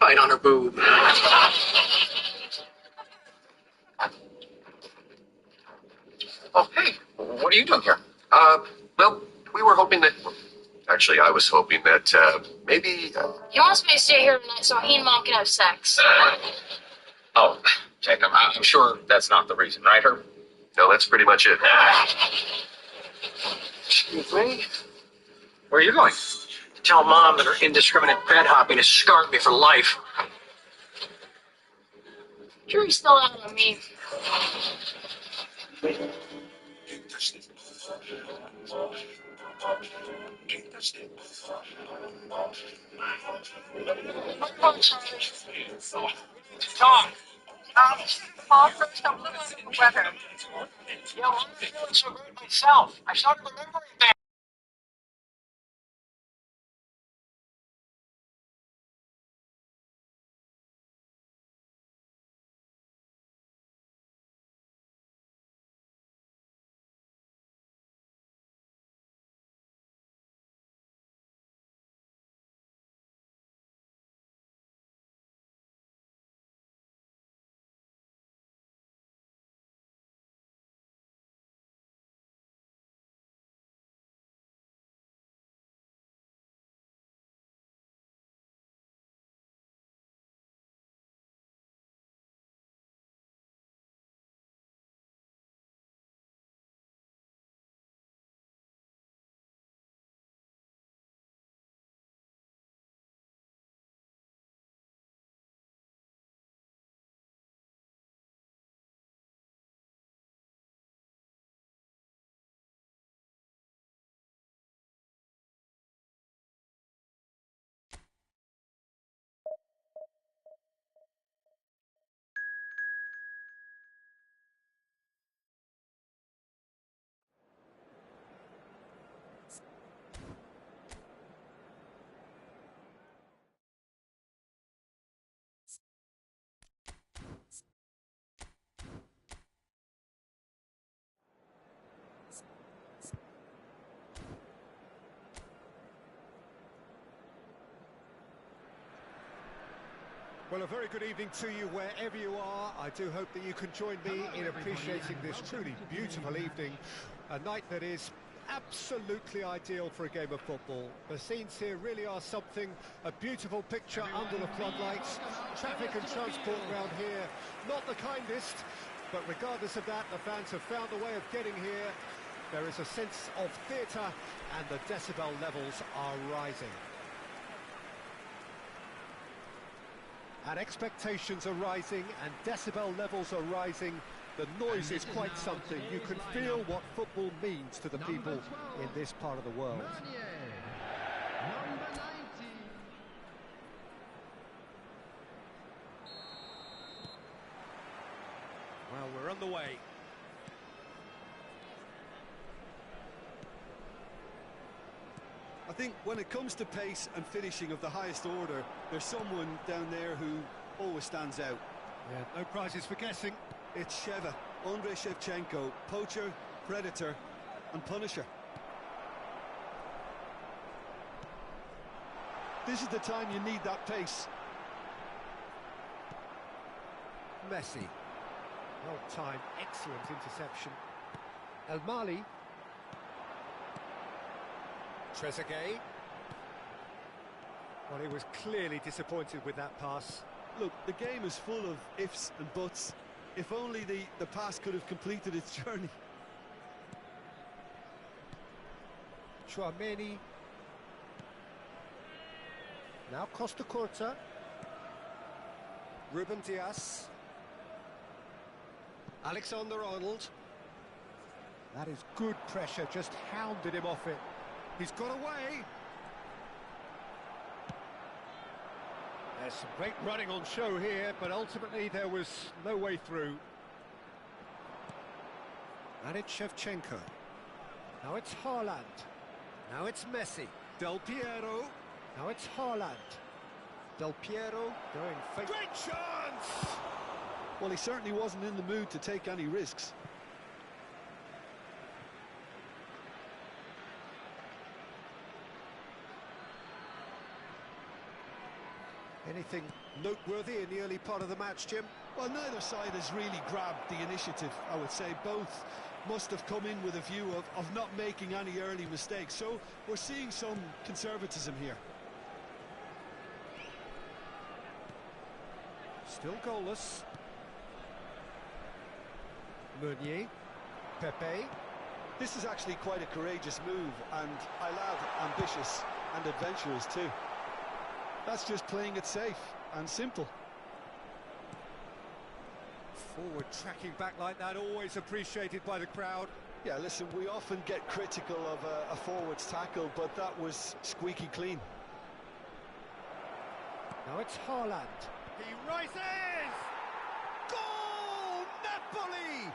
bite on her boob. Oh, hey, what are you doing here? Well, we were hoping that... Actually, I was hoping that, maybe... He wants me to stay here tonight so he and Mom can have sex. Oh, Jacob, I'm sure that's not the reason, right, Herb? No, that's pretty much it. Excuse me? Where are you going? To tell Mom that her indiscriminate bed hopping has scarred me for life. Jury's still out on me. Tom! Mom, first, I'm a little under the weather. Yeah, well, I'm feeling so great myself. I started remembering things. Well, a very good evening to you wherever you are. I do hope that you can join me in appreciating this truly beautiful evening, a night that is absolutely ideal for a game of football. The scenes here really are something, a beautiful picture under the floodlights. Traffic and transport around here, not the kindest, but regardless of that, the fans have found a way of getting here. There is a sense of theatre and the decibel levels are rising. And expectations are rising and decibel levels are rising. The noise is quite something. You can feel what football means to the people in this part of the world. Well, we're on the way. I think when it comes to pace and finishing of the highest order, there's someone down there who always stands out. Yeah, no prizes for guessing. It's Sheva, Andrei Shevchenko, poacher, predator and punisher. This is the time you need that pace. Messi. Well timed, excellent interception. El Mali. Trezeguet. Well, he was clearly disappointed with that pass. Look, the game is full of ifs and buts. If only the pass could have completed its journey. Chouameni. Now Costa Curta. Ruben Dias. Alexander-Arnold. That is good pressure, just hounded him off it. He's got away. There's some great running on show here, but ultimately there was no way through. And it's Shevchenko. Now it's Haaland. Now it's Messi. Del Piero. Now it's Haaland. Del Piero going fake. Great chance! Well, he certainly wasn't in the mood to take any risks. Anything noteworthy in the early part of the match, Jim? Well, neither side has really grabbed the initiative, I would say. Both must have come in with a view of not making any early mistakes. So we're seeing some conservatism here. Still goalless. Meunier. Pepe. This is actually quite a courageous move, and I love ambitious and adventurous too. That's just playing it safe and simple. Forward tracking back like that, always appreciated by the crowd. Yeah, listen, we often get critical of a forward's tackle, but that was squeaky clean. Now it's Haaland. He rises! Goal! Napoli!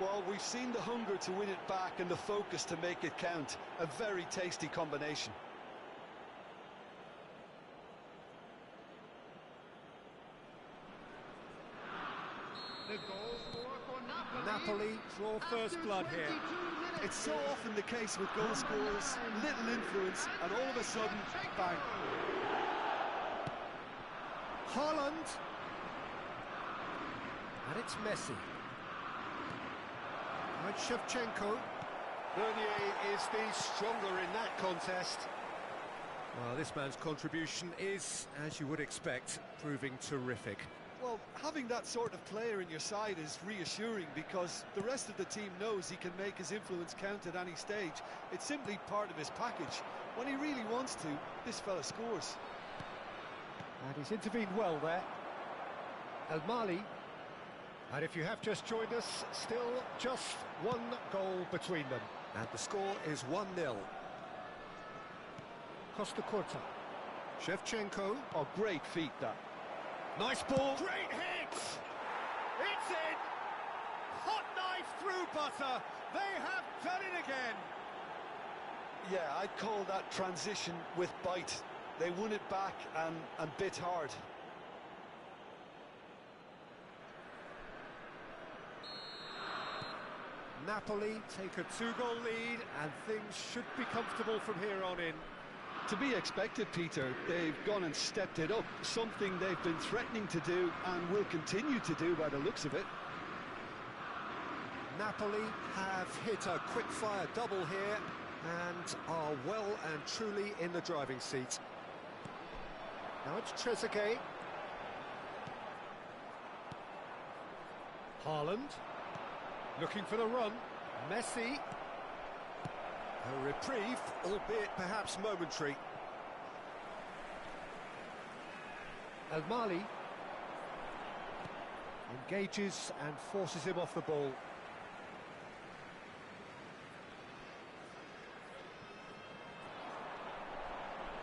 Well, we've seen the hunger to win it back and the focus to make it count. A very tasty combination. Napoli draw first blood here. It's so often the case with goal scorers, little influence, and all of a sudden, bang. Haaland. And it's Messi. Now it's Shevchenko. Meunier is the stronger in that contest. Well, this man's contribution is, as you would expect, proving terrific. Well, having that sort of player in your side is reassuring because the rest of the team knows he can make his influence count at any stage. It's simply part of his package. When he really wants to, this fella scores. And he's intervened well there. El Mali. And if you have just joined us, still just one goal between them. And the score is 1-0. Costa Curta. Shevchenko. Oh, great feat, that. Nice ball. Great hit! It's in! Hot knife through butter. They have done it again. Yeah, I'd call that transition with bite. They won it back and bit hard. Napoli take a 2-goal lead and things should be comfortable from here on in. To be expected, Peter. They've gone and stepped it up, something they've been threatening to do and will continue to do by the looks of it. Napoli have hit a quick-fire double here and are well and truly in the driving seat. Now it's Trezeguet. Haaland. Looking for the run. Messi. A reprieve, albeit perhaps momentary. El Mali engages and forces him off the ball.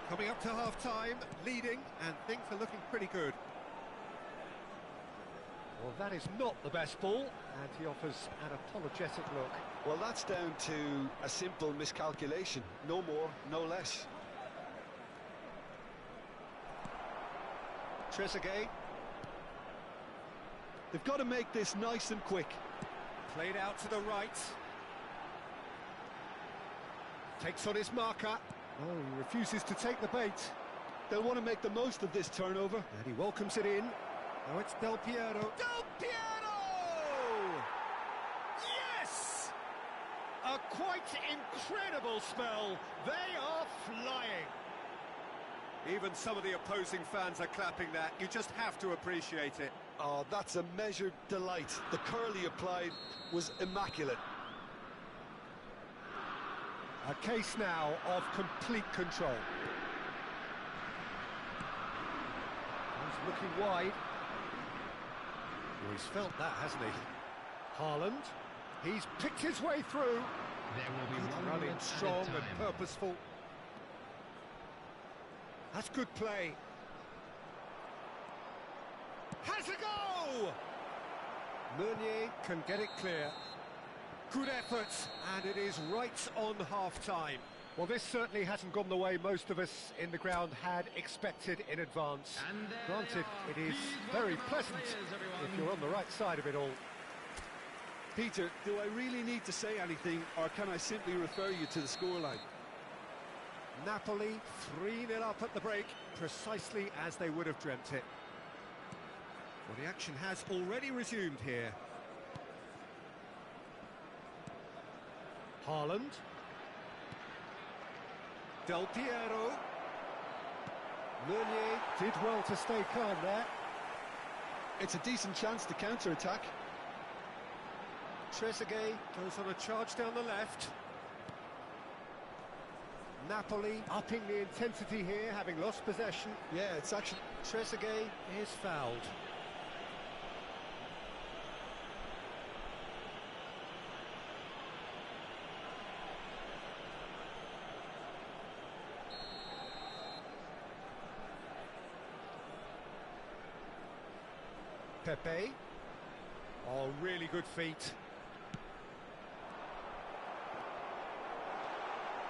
Coming up to half-time, leading, and things are looking pretty good. Well, that is not the best ball, and he offers an apologetic look. Well, that's down to a simple miscalculation. No more, no less. Trezeguet. They've got to make this nice and quick. Played out to the right. Takes on his marker. Oh, he refuses to take the bait. They'll want to make the most of this turnover. And he welcomes it in. Now it's Del Piero. Del Piero! Yes! A quite incredible spell. They are flying. Even some of the opposing fans are clapping that. You just have to appreciate it. Oh, that's a measured delight. The curl he applied was immaculate. A case now of complete control. He's looking wide. Well, he's felt that, hasn't he? Haaland. He's picked his way through. There will be one running minute strong added and time. purposeful. That's good play. Has a go! Meunier can get it clear. Good effort, and it is right on half-time. Well, this certainly hasn't gone the way most of us in the ground had expected in advance. And there Granted, they are. it is Please very welcome our pleasant players, everyone. if you're on the right side of it all. Peter, do I really need to say anything, or can I simply refer you to the scoreline? Napoli 3-0 up at the break, precisely as they would have dreamt it. Well, the action has already resumed here. Haaland. Del Piero. Meunier did well to stay calm there. It's a decent chance to counter-attack. Trezeguet goes on a charge down the left. Napoli upping the intensity here, having lost possession. Yeah, it's actually... Trezeguet is fouled. Pepe. Oh, really good feet.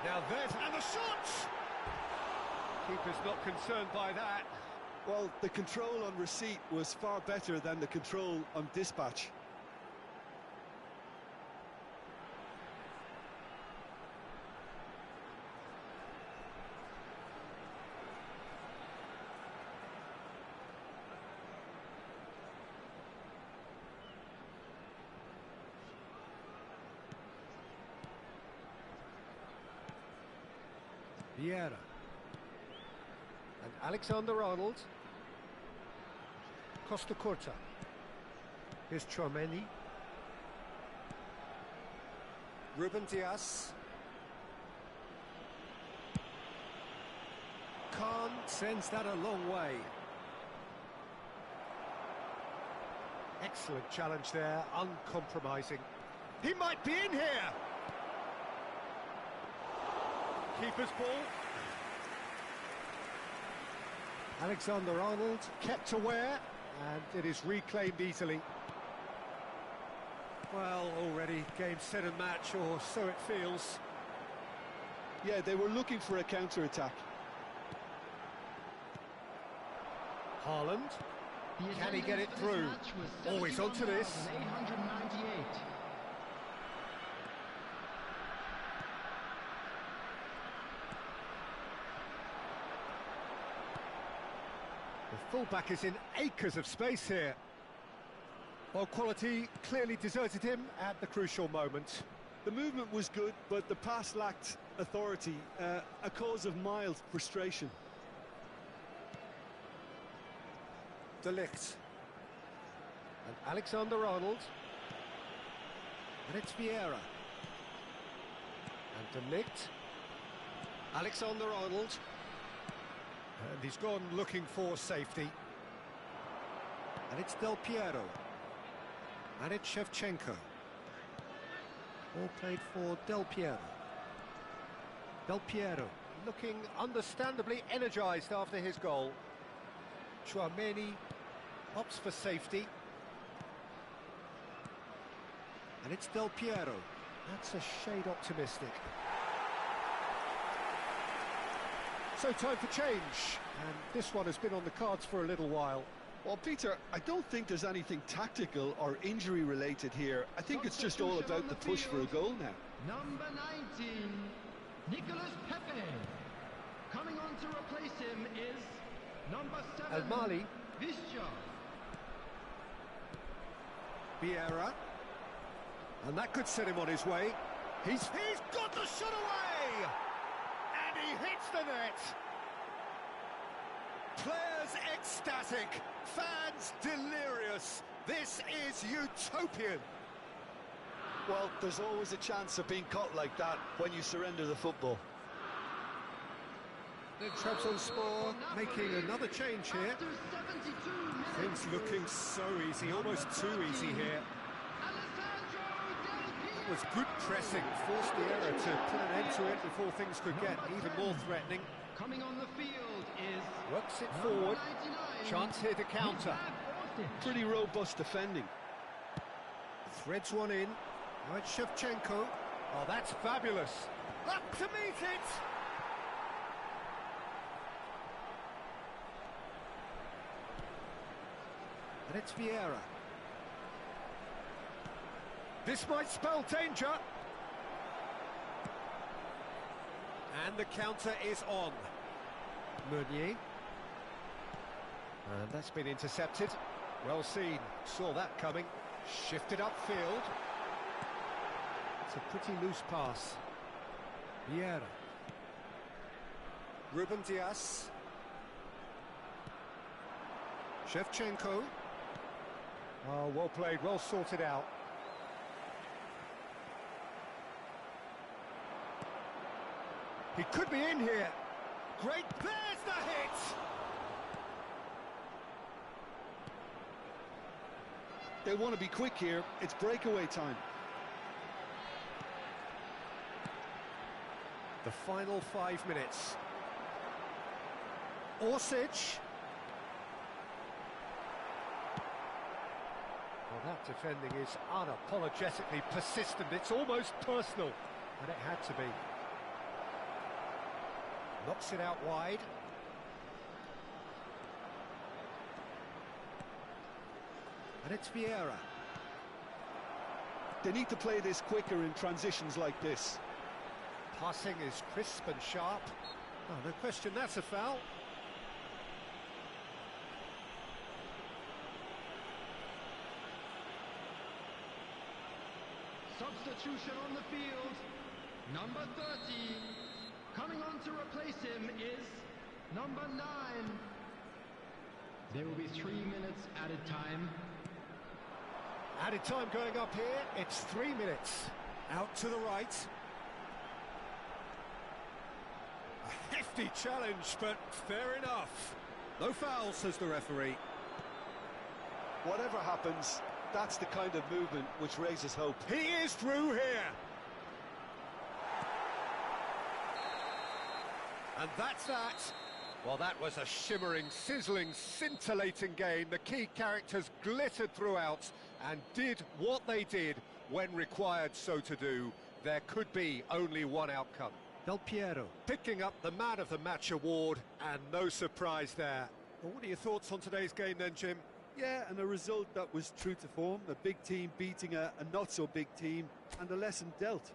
Now there's... and the shot! Keeper's not concerned by that. Well, the control on receipt was far better than the control on dispatch. Vieira. And Alexander-Arnold. Costa Curta. Here's Tchouaméni. Ruben Dias. Khan sends that a long way. Excellent challenge there, uncompromising. He might be in here! Keeper's ball. Alexander-Arnold kept aware, and it is reclaimed easily. Well, already game, set and match, or so it feels. Yeah, they were looking for a counter-attack. Haaland. Can he get it through? Always onto this. The fullback is in acres of space here. Well, quality clearly deserted him at the crucial moment. The movement was good, but the pass lacked authority, a cause of mild frustration. De Ligt. And Alexander-Arnold. And it's Vieira. And De Ligt. Alexander-Arnold. And he's gone looking for safety. And it's Del Piero. And it's Shevchenko. All played for Del Piero. Del Piero looking understandably energised after his goal. Tchouaméni opts for safety. And it's Del Piero. That's a shade optimistic. So time for change, and this one has been on the cards for a little while. Well, Peter, I don't think there's anything tactical or injury-related here. I think it's just all about the push for a goal now. Number 19, Nicolas Pepe. Coming on to replace him is number 7, El Mali. Visca. Vieira. And that could set him on his way. He's got the shot away! And he hits the net! Players ecstatic, fans delirious. This is utopian. Well, there's always a chance of being caught like that when you surrender the football. Trabzonspor making another change here. Things looking so easy, almost too easy here. That was good pressing, forced the error to put an end to it before things could get even more threatening. Coming on the field is Works it forward. Chance here to counter. Pretty robust defending. Threads one in. Now it's Shevchenko. Oh, that's fabulous. Up to meet it! And it's Vieira. This might spell danger. And the counter is on. Meunier. And that's been intercepted. Well seen, saw that coming. Shifted upfield. It's a pretty loose pass. Vieira. Ruben Dias. Shevchenko. Oh, well played, well sorted out. He could be in here. Great, there's the hit! They want to be quick here, it's breakaway time. The final 5 minutes. Orsic. Well, that defending is unapologetically persistent. It's almost personal, and it had to be. Knocks it out wide. And it's Vieira. They need to play this quicker in transitions like this. Passing is crisp and sharp. Oh, no question, that's a foul. Substitution on the field. Number 30. Coming on to replace him is number 9. There will be 3 minutes added time. Added time going up here, it's 3 minutes. Out to the right. A hefty challenge, but fair enough. No foul, says the referee. Whatever happens, that's the kind of movement which raises hope. He is through here. And that's that. Well, that was a shimmering, sizzling, scintillating game. The key characters glittered throughout and did what they did when required so to do. There could be only one outcome. Del Piero picking up the Man of the Match award, and no surprise there. Well, what are your thoughts on today's game then, Jim? Yeah, and a result that was true to form. A big team beating a not-so-big team, and a lesson dealt.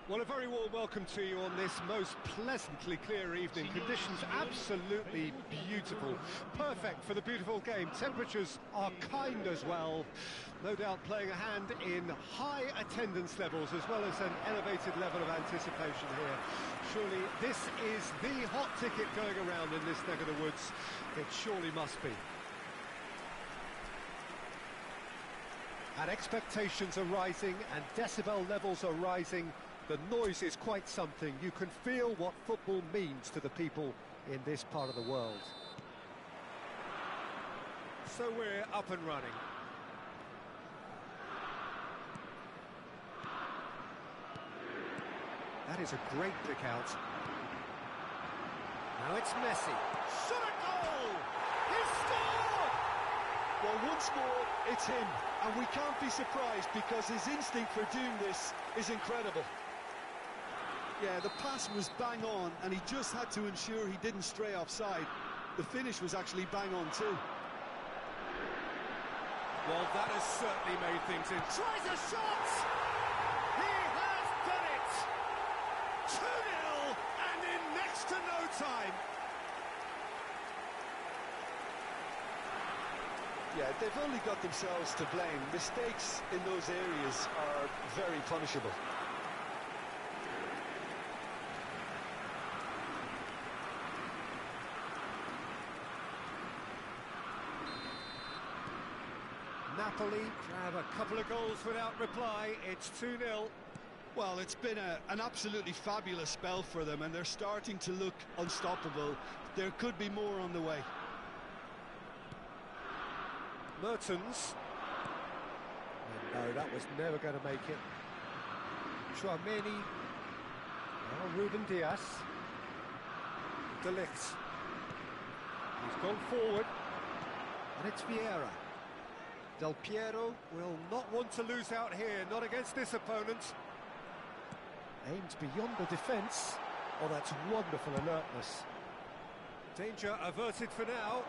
Well, a very warm welcome to you on this most pleasantly clear evening. Conditions absolutely beautiful. Perfect for the beautiful game. Temperatures are kind as well. No doubt playing a hand in high attendance levels as well as an elevated level of anticipation here. Surely this is the hot ticket going around in this neck of the woods. It surely must be. And expectations are rising and decibel levels are rising. The noise is quite something. You can feel what football means to the people in this part of the world. So we're up and running. That is a great pick out. Now it's Messi. Shot a goal! He scored! Well, once more, it's him. And we can't be surprised because his instinct for doing this is incredible. Yeah, the pass was bang on, and he just had to ensure he didn't stray offside. The finish was actually bang on too. Well, that has certainly made things in. Tries a shot! He has done it! 2-0, and in next to no time. Yeah, they've only got themselves to blame. Mistakes in those areas are very punishable. Napoli have a couple of goals without reply. It's 2-0. Well, it's been an absolutely fabulous spell for them, and they're starting to look unstoppable. There could be more on the way. Mertens. And no, that was never going to make it. Chouameni. Now Ruben Diaz. De Ligt. He's gone forward. And it's Vieira. Del Piero will not want to lose out here, not against this opponent. Aims beyond the defence. Oh, that's wonderful alertness. Danger averted for now.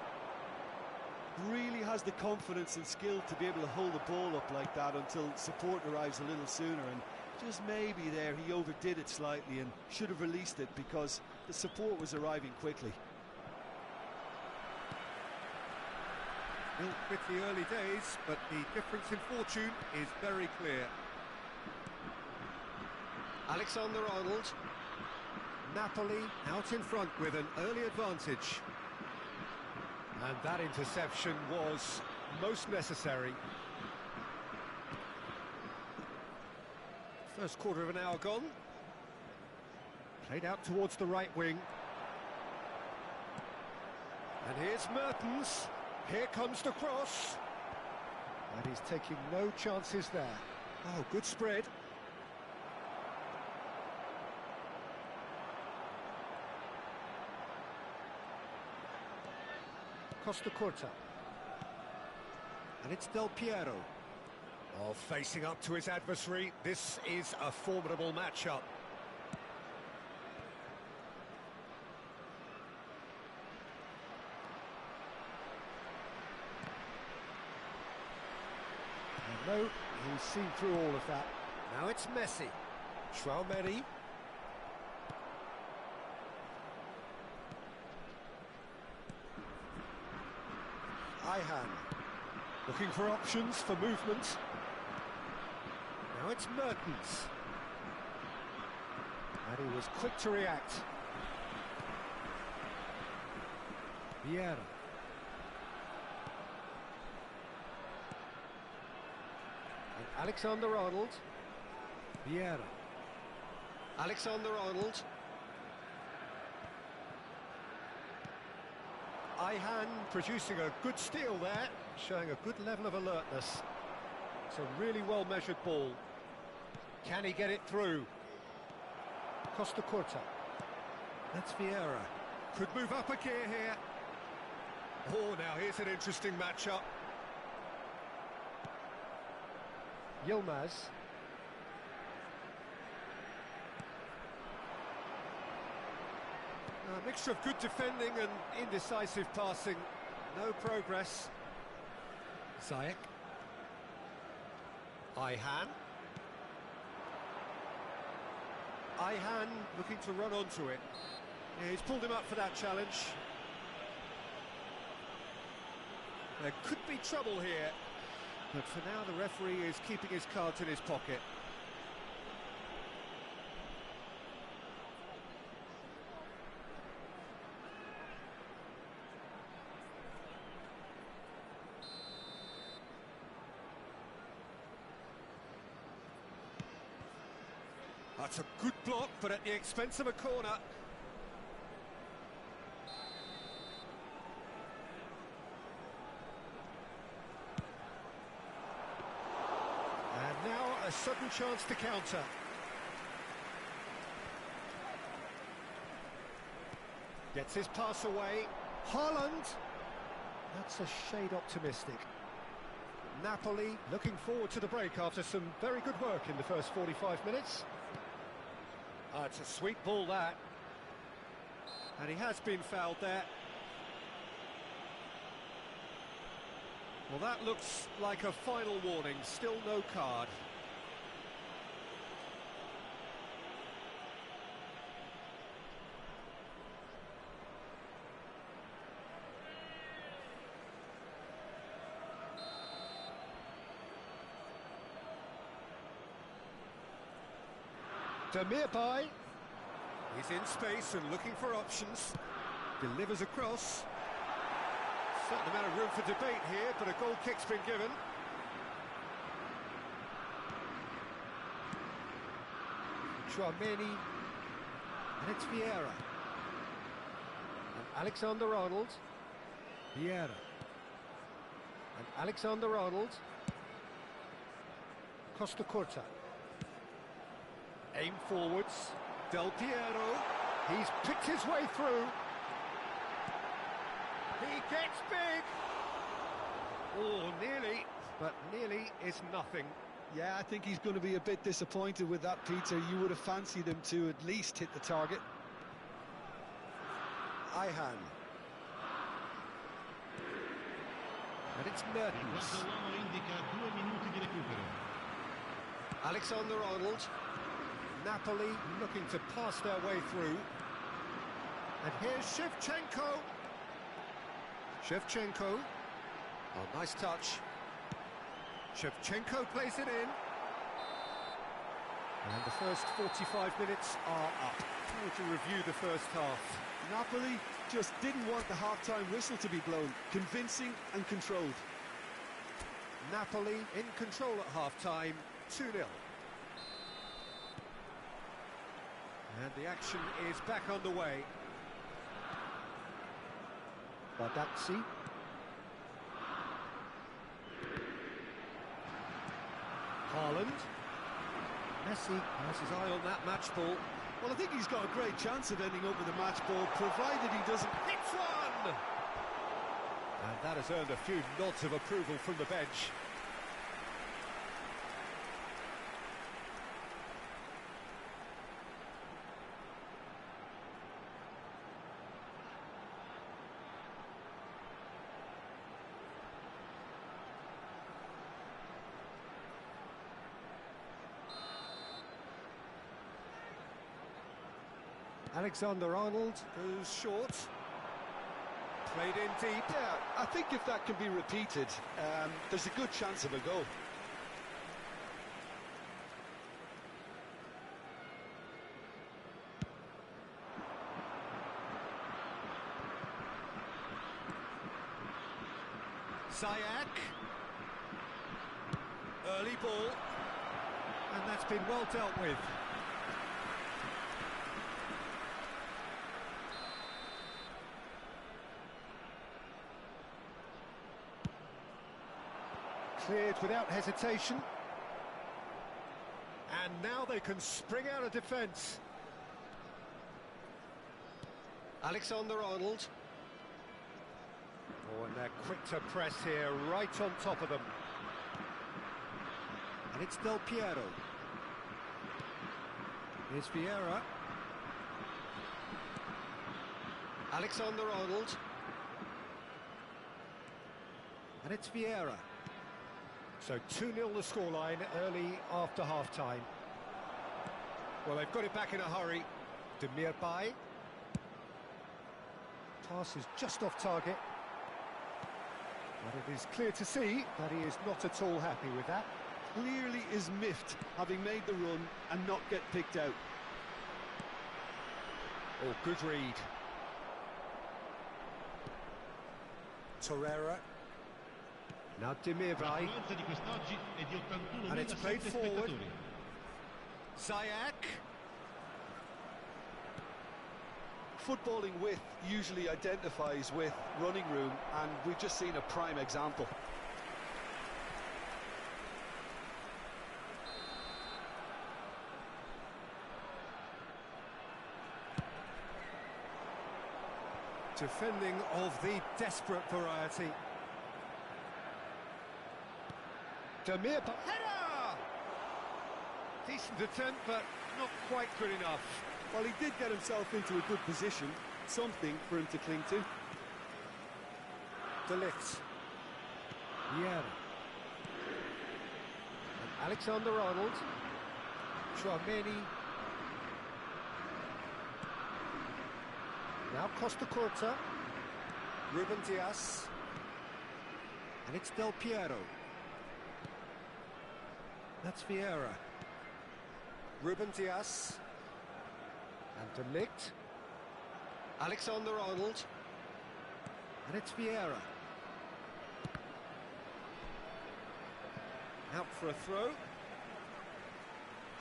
Really has the confidence and skill to be able to hold the ball up like that until support arrives a little sooner, and just maybe there he overdid it slightly and should have released it because the support was arriving quickly. Built with the early days, but the difference in fortune is very clear. Alexander-Arnold. Napoli out in front with an early advantage. And that interception was most necessary. First quarter of an hour gone. Played out towards the right wing. And here's Mertens. Here comes the cross. And he's taking no chances there. Oh, good spread. Costa Curta. And it's Del Piero. Oh, facing up to his adversary. This is a formidable matchup. No, he's seen through all of that. Now it's Messi. Chouameni. Ihan. Looking for options for movement. Now it's Mertens. And he was quick to react. Vieira. Alexander-Arnold. Vieira. Alexander-Arnold. Ihan producing a good steal there, showing a good level of alertness. It's a really well-measured ball. Can he get it through? Costa Curta. That's Vieira. Could move up a gear here. Oh, now here's an interesting matchup. Yilmaz. A mixture of good defending and indecisive passing. No progress. Ziyech. Ihan. Ihan looking to run onto it. Yeah, he's pulled him up for that challenge. There could be trouble here. But for now, the referee is keeping his cards in his pocket. That's a good block, but at the expense of a corner. And now a sudden chance to counter. Gets his pass away. Haaland. That's a shade optimistic. Napoli looking forward to the break after some very good work in the first 45 minutes. It's a sweet ball, that. And he has been fouled there. Well, that looks like a final warning. Still no card. Demirbay. He's in space and looking for options. Delivers across. Certain amount of room for debate here, but a goal kick's been given. Chouameni. And it's Vieira. And Alexander-Arnold. Vieira. And Alexander-Arnold. Costa Curta. Aim forwards. Del Piero. He's picked his way through. He gets big. Oh, nearly, but nearly is nothing. Yeah, I think he's going to be a bit disappointed with that, Peter. You would have fancied him to at least hit the target. Ihan. And it's Mertens. Alexander-Arnold. Napoli looking to pass their way through. And here's Shevchenko. Shevchenko. Oh, nice touch. Shevchenko plays it in. And the first 45 minutes are up. How would you review the first half? Napoli just didn't want the half-time whistle to be blown. Convincing and controlled. Napoli in control at half-time, 2-0. And the action is back underway. Bardazzi. Haaland. Messi has his eye on that match ball. Well, I think he's got a great chance of ending up with a match ball, provided he doesn't hit one! And that has earned a few nods of approval from the bench. Alexander-Arnold goes short. Played in deep. Yeah, I think if that can be repeated, there's a good chance of a goal. Ziyech. Early ball. And that's been well dealt with. Cleared without hesitation. And now they can spring out of defence. Alexander-Arnold. Oh, and they're quick to press here, right on top of them. And it's Del Piero. Here's Vieira. Alexander-Arnold. And it's Vieira. So 2-0 the scoreline early after half-time. Well, they've got it back in a hurry. Demirbay. Pass is just off target. But it is clear to see that he is not at all happy with that. Clearly is miffed, having made the run and not get picked out. Oh, good read. Torreira. Now Demirbay. And it's played forward. Ziyech. Footballing width usually identifies with running room, and we've just seen a prime example. Defending of the desperate variety. Demirbay. Header! Decent attempt, but not quite good enough. Well, he did get himself into a good position, something for him to cling to. De Ligt. Yeah. And Alexander-Arnold. Chouameni. Now Costa Curta. Ruben Dias. And it's Del Piero. That's Vieira. Ruben Dias. And De Ligt. Alexander-Arnold. And it's Vieira. Out for a throw.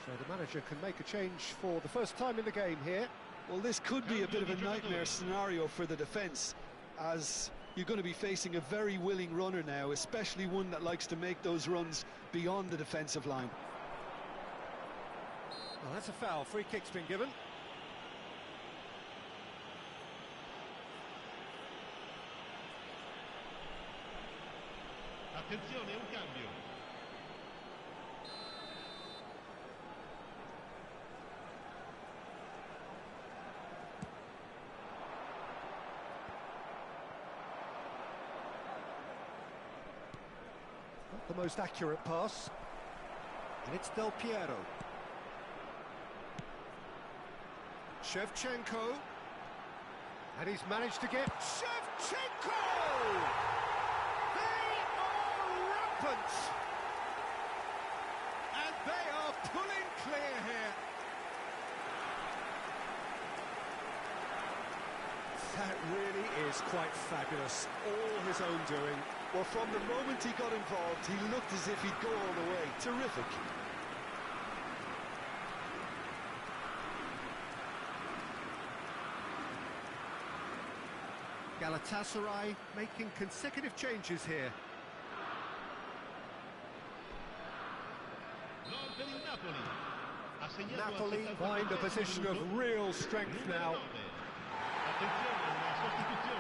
So the manager can make a change for the first time in the game here. Well, this could be a bit of a nightmare scenario for the defence, as you're going to be facing a very willing runner now, especially one that likes to make those runs beyond the defensive line. Well, that's a foul. Free kick's been given. Attenzione, un cambio. Not the most accurate pass. And it's Del Piero. Shevchenko. And he's managed to get Shevchenko! They are rampant! And they are pulling clear here. That really is quite fabulous. All his own doing. Well, from the moment he got involved, he looked as if he'd go all the way. Terrific. Galatasaray making consecutive changes here. Napoli find a position of real strength now.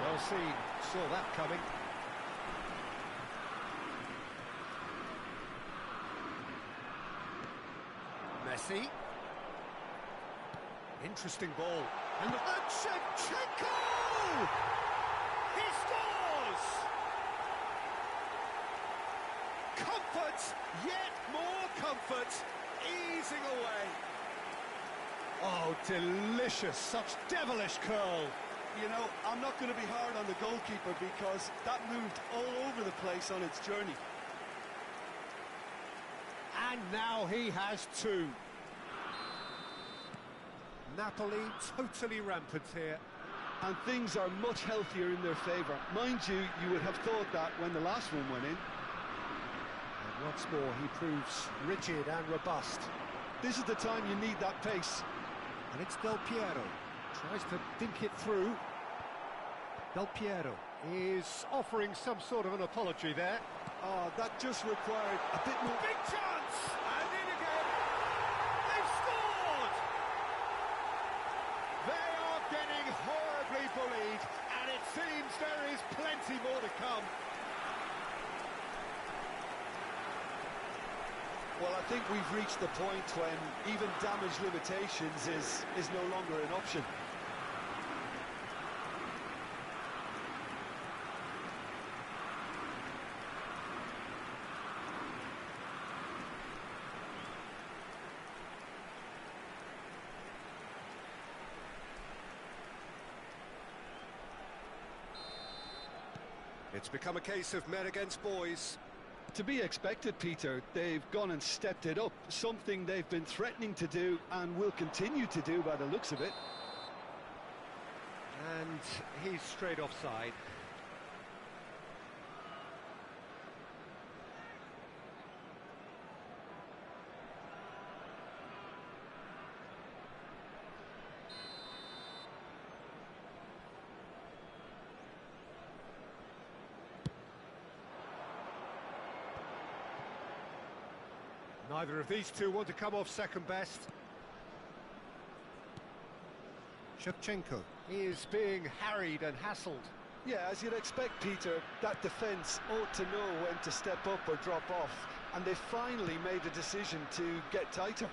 Well seen, saw that coming. Messi. Interesting ball. And Shevchenko! He scores! Comfort, yet more comfort, easing away. Oh, delicious, such devilish curl. You know, I'm not going to be hard on the goalkeeper because that moved all over the place on its journey. And now he has two. Napoli totally rampant here. And things are much healthier in their favour. Mind you, you would have thought that when the last one went in. And once more, he proves rigid and robust. This is the time you need that pace. And it's Del Piero. Tries to dink it through. Del Piero is offering some sort of an apology there. Oh, that just required a bit more. Big chance! And in again! They've scored! They are getting horribly bullied, and it seems there is plenty more to come. Well, I think we've reached the point when even damage limitations is no longer an option. It's become a case of men against boys. To be expected, Peter. They've gone and stepped it up, something they've been threatening to do and will continue to do by the looks of it. And he's straight offside. Neither of these two want to come off second best. Shevchenko is being harried and hassled. Yeah, as you'd expect, Peter, that defence ought to know when to step up or drop off, and they finally made a decision to get tighter.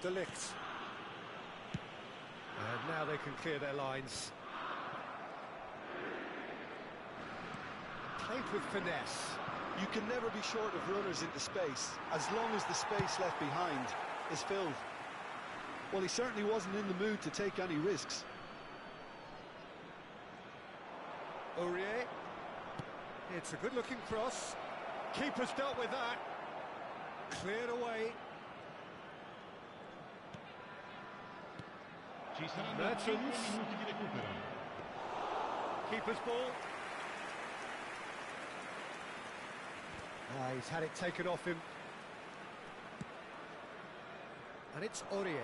De Ligt. And now they can clear their lines. Played with finesse. You can never be short of runners into space, as long as the space left behind is filled. Well, he certainly wasn't in the mood to take any risks. Aurier. It's a good-looking cross. Keeper's dealt with that. Cleared away. Mertens. Keeper's ball. He's had it taken off him. And it's Aurier.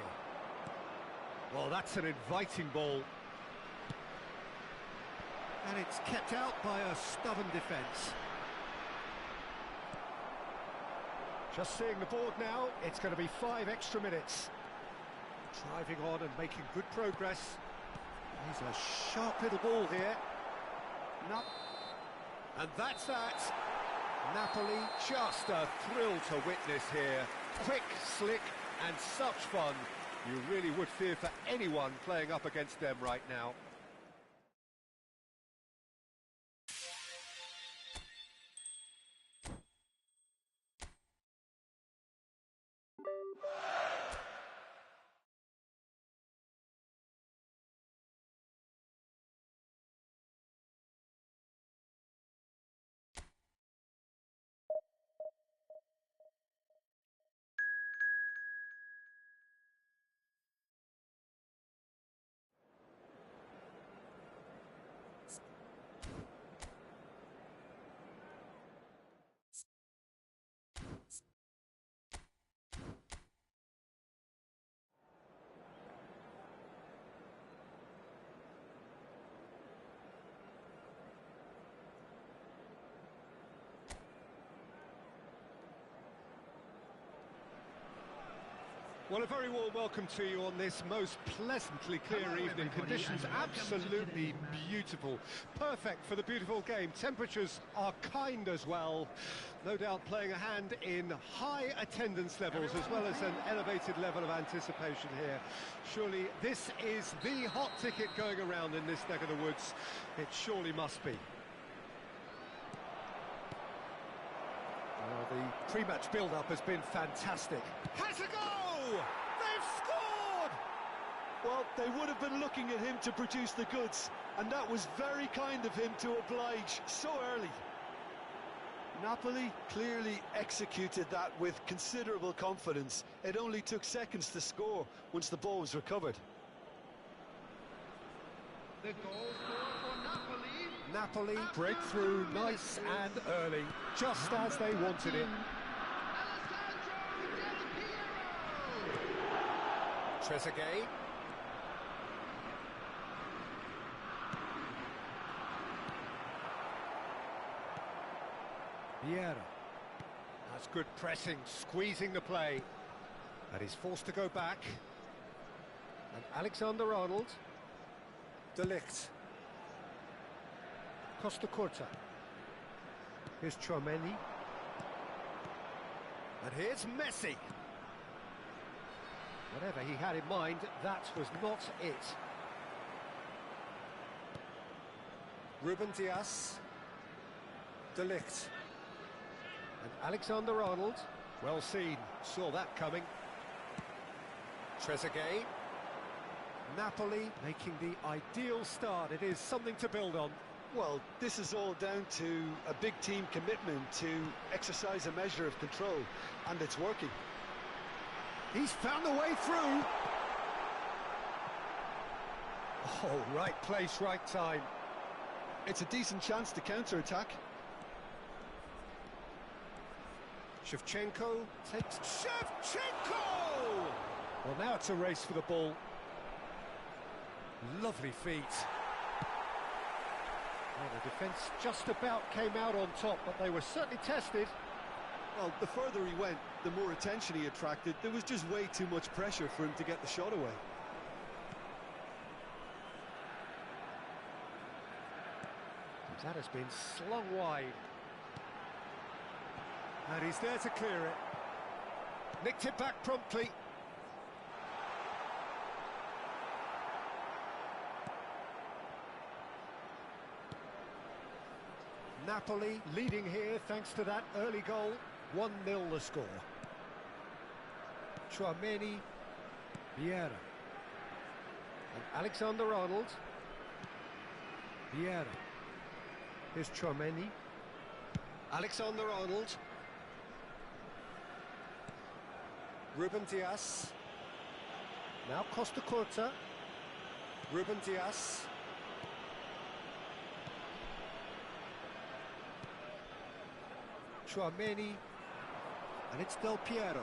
Well, that's an inviting ball. And it's kept out by a stubborn defence. Just seeing the board now, it's going to be 5 extra minutes. Driving on and making good progress. He's a sharp little ball here. No. And that's that. Napoli, just a thrill to witness here. Quick, slick, and such fun. You really would fear for anyone playing up against them right now. Well, a very warm welcome to you on this most pleasantly clear evening. Conditions absolutely beautiful. Perfect for the beautiful game. Temperatures are kind as well. No doubt playing a hand in high attendance levels as well as an elevated level of anticipation here. Surely this is the hot ticket going around in this neck of the woods. It surely must be. Well, the pre-match build-up has been fantastic. Has a goal! They've scored! Well, they would have been looking at him to produce the goods, and that was very kind of him to oblige so early. Napoli clearly executed that with considerable confidence. It only took seconds to score once the ball was recovered. The goal scorer for Napoli. Napoli breakthrough nice and early, just as they wanted it. Trezeguet. Vieira. That's good pressing, squeezing the play. And he's forced to go back. And Alexander-Arnold. De Ligt. Costa Curta. Here's Tchouaméni. And here's Messi. Whatever he had in mind, that was not it. Ruben Dias. De Ligt. And Alexander-Arnold. Well seen, saw that coming. Trezeguet. Napoli making the ideal start. It is something to build on. Well, this is all down to a big team commitment to exercise a measure of control, and it's working. He's found a way through. Oh, right place, right time. It's a decent chance to counter-attack. Shevchenko takes... Shevchenko! Well, now it's a race for the ball. Lovely feet. Well, the defence just about came out on top, but they were certainly tested. Well, the further he went, the more attention he attracted. There was just way too much pressure for him to get the shot away. That has been slung wide. And he's there to clear it. Nicked it back promptly. Napoli leading here thanks to that early goal. 1-0 the score. Tchouaméni, Vieira. And Alexander-Arnold. Vieira. Here's Tchouaméni. Alexander-Arnold. Ruben Dias. Now Costa Curta. Ruben Dias. Chouameni, and it's Del Piero.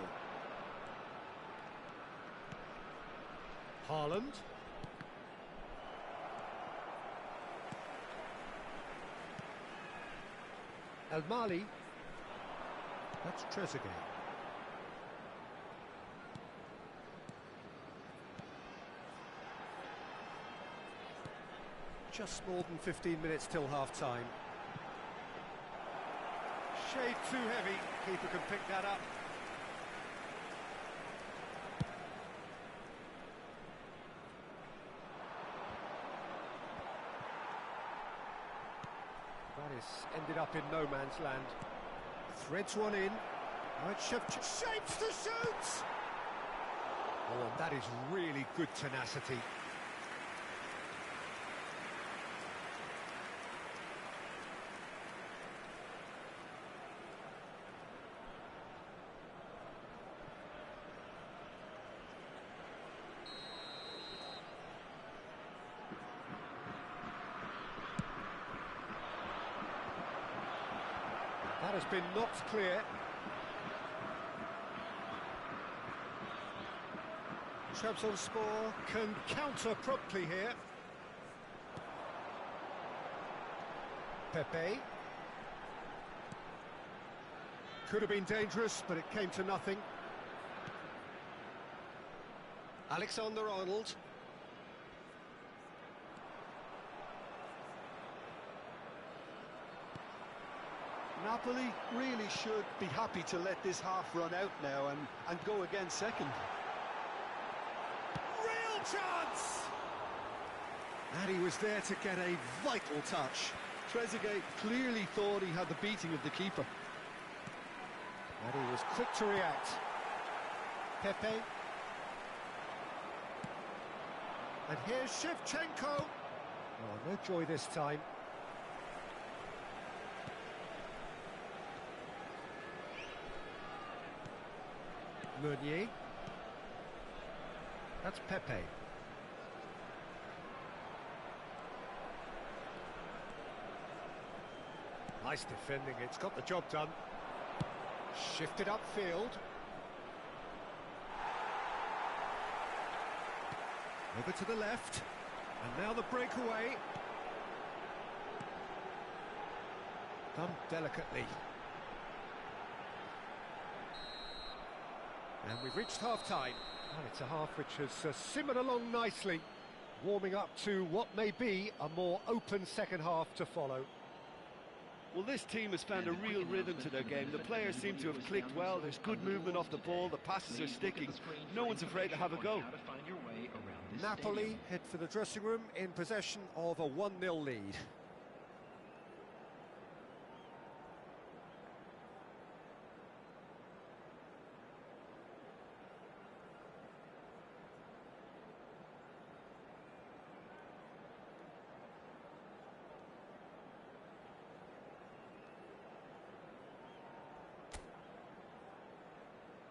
Haaland. El Mali. That's Trezeguet. Just more than 15 minutes till half-time. Shade too heavy. Keeper can pick that up. That is ended up in no man's land. Threads one in. Now it's shapes to shoot! Oh, and that is really good tenacity. That has been knocked clear. Trabzonspor can counter promptly here. Pepe. Could have been dangerous, but it came to nothing. Alexander-Arnold. Napoli really should be happy to let this half run out now and go again second. Real chance! And he was there to get a vital touch. Trezeguet clearly thought he had the beating of the keeper. And he was quick to react. Pepe. And here's Shevchenko. Oh, no joy this time. Meunier. That's Pepe. Nice defending, it's got the job done. Shifted upfield. Over to the left. And now the breakaway. Done delicately. And we've reached half-time. And it's a half which has simmered along nicely, warming up to what may be a more open second half to follow. Well, this team has found a real rhythm to their game. The players seem to have clicked well. There's good movement off the ball. The passes are sticking. No one's afraid to have a go. Napoli head for the dressing room in possession of a 1-0 lead.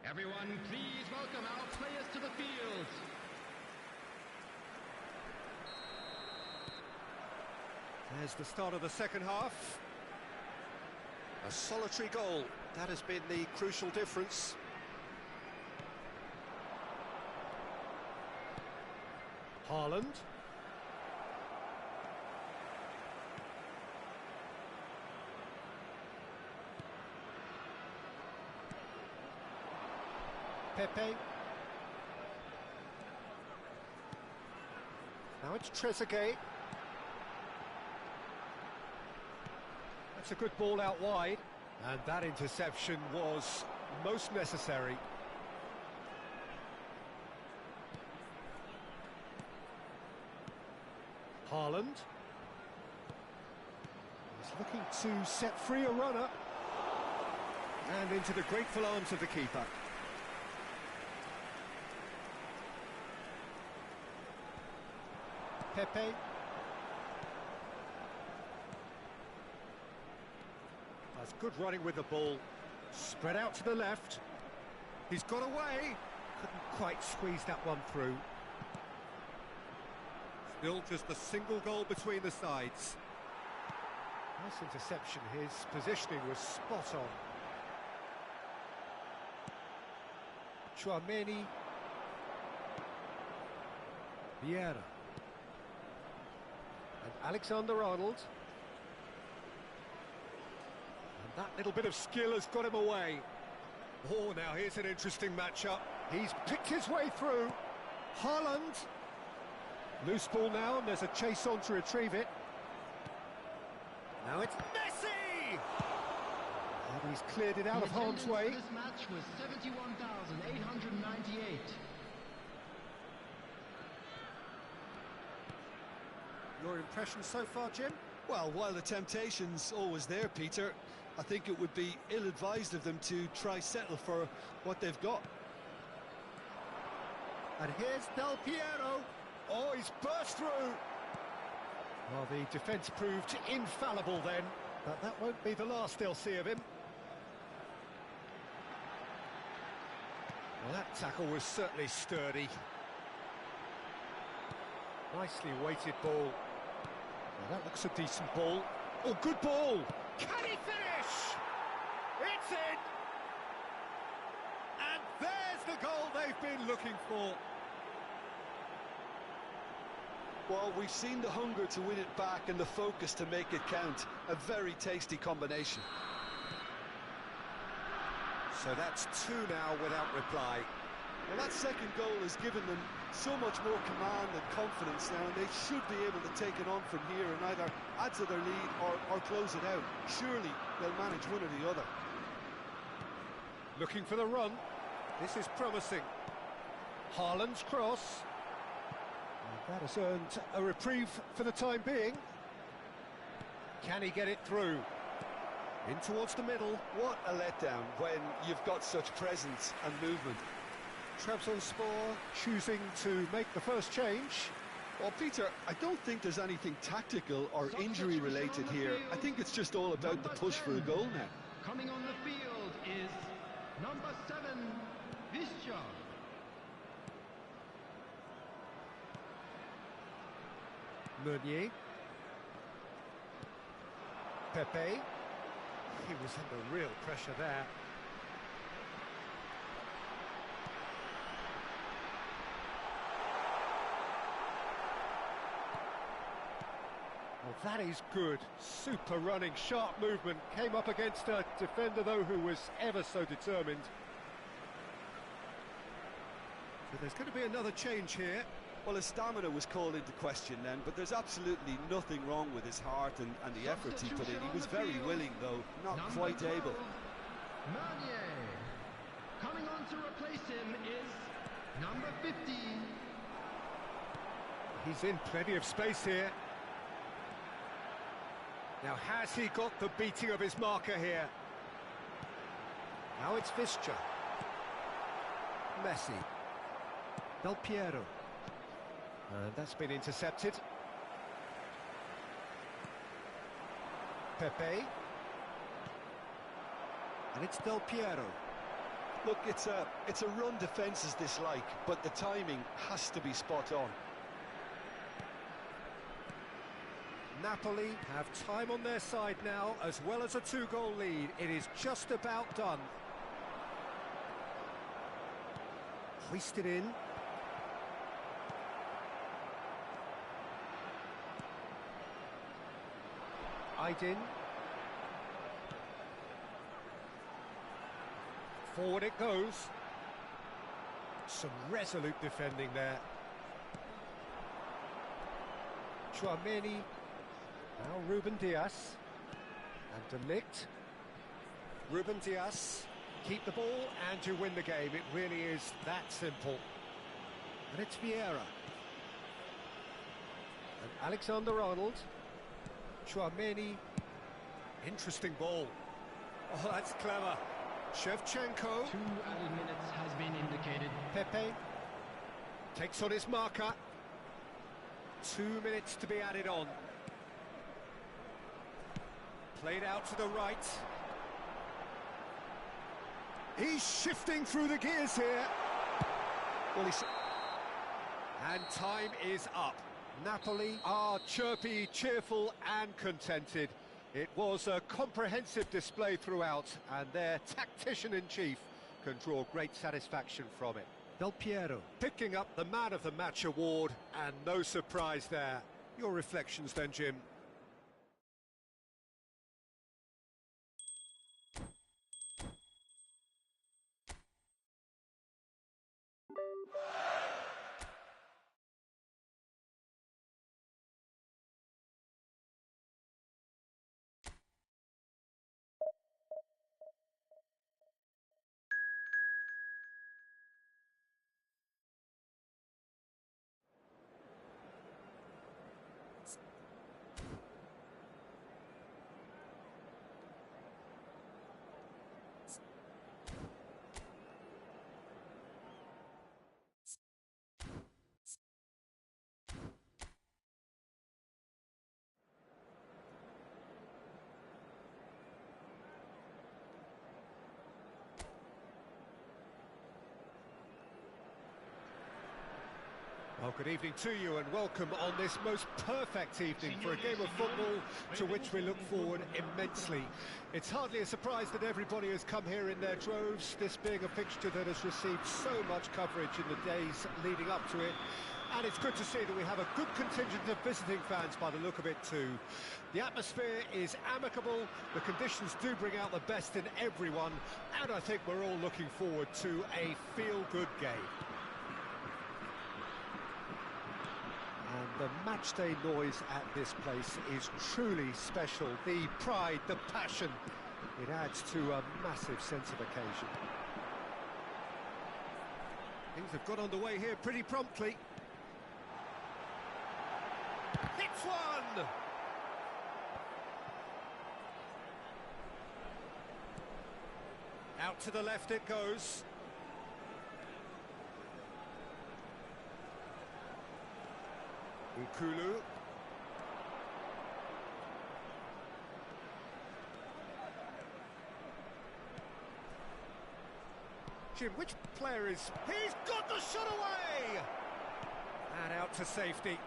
Everyone, please welcome our players to the field. There's the start of the second half. A solitary goal. That has been the crucial difference. Haaland. Pepe. Now it's Trezeguet. That's a good ball out wide. And that interception was most necessary. Haaland. He's looking to set free a runner. And into the grateful arms of the keeper. Pepe. That's good running with the ball. Spread out to the left. He's got away. Couldn't quite squeeze that one through. Still just a single goal between the sides. Nice interception. His positioning was spot on. Chouameni. Vieira. And Alexander-Arnold. And that little bit of skill has got him away. Oh, now here's an interesting matchup. He's picked his way through. Haaland. Loose ball now, and there's a chase on to retrieve it. Now it's Messi! And he's cleared it out of harm's way. This match was 71,898. Your impression so far, Jim? Well, while the temptation's always there, Peter, I think it would be ill-advised of them to try settle for what they've got. And here's Del Piero. Oh, he's burst through. Well, the defence proved infallible then, but that won't be the last they'll see of him. Well, that tackle was certainly sturdy. Nicely weighted ball. Well, that looks a decent ball. Oh, good ball! Can he finish? It's in! And there's the goal they've been looking for. Well, we've seen the hunger to win it back and the focus to make it count. A very tasty combination. So that's two now without reply. Well, that second goal has given them so much more command and confidence now, and they should be able to take it on from here and either add to their lead or close it out. Surely they'll manage one or the other. Looking for the run. This is promising. Haaland's cross. And that has earned a reprieve for the time being. Can he get it through? In towards the middle. What a letdown when you've got such presence and movement. Trabzonspor choosing to make the first change. Well, Peter, I don't think there's anything tactical or injury related here. I think it's just all about the push for a goal now. Coming on the field is number 7, Visca. Meunier. Pepe. He was under real pressure there. Well, that is good. Super running, sharp movement. Came up against a defender, though, who was ever so determined. So there's going to be another change here. Well, his stamina was called into question then, but there's absolutely nothing wrong with his heart and the effort he put in. He was very willing, though, not quite able. Meunier. Coming on to replace him is number 50. He's in plenty of space here. Now, has he got the beating of his marker here? Now it's Visca. Messi. Del Piero. And that's been intercepted. Pepe. And it's Del Piero. Look, it's a run defence is dislike, but the timing has to be spot on. Napoli have time on their side now, as well as a 2-goal lead. It is just about done. Hoisted in. Aydin. Forward it goes. Some resolute defending there. Chouameni. Now Ruben Dias. And De Ligt. Ruben Dias. Keep the ball and you win the game. It really is that simple. And it's Vieira. And Alexander-Arnold. Chouameni. Interesting ball. Oh, that's clever. Shevchenko. 2 added minutes has been indicated. Pepe. Takes on his marker. 2 minutes to be added on. Played out to the right. He's shifting through the gears here. Well, and time is up. Napoli are chirpy, cheerful and contented. It was a comprehensive display throughout, and their tactician-in-chief can draw great satisfaction from it. Del Piero picking up the Man of the Match award, and no surprise there. Your reflections then, Jim? Well, good evening to you and welcome on this most perfect evening for a game of football to which we look forward immensely. It's hardly a surprise that everybody has come here in their droves, this being a fixture that has received so much coverage in the days leading up to it. And it's good to see that we have a good contingent of visiting fans by the look of it too. The atmosphere is amicable, the conditions do bring out the best in everyone, and I think we're all looking forward to a feel-good game. And the matchday noise at this place is truly special. The pride, the passion, it adds to a massive sense of occasion. Things have got underway here pretty promptly. Hits one! Out to the left it goes. Nkulu. Jim, which player is... He's got the shot away! And out to safety.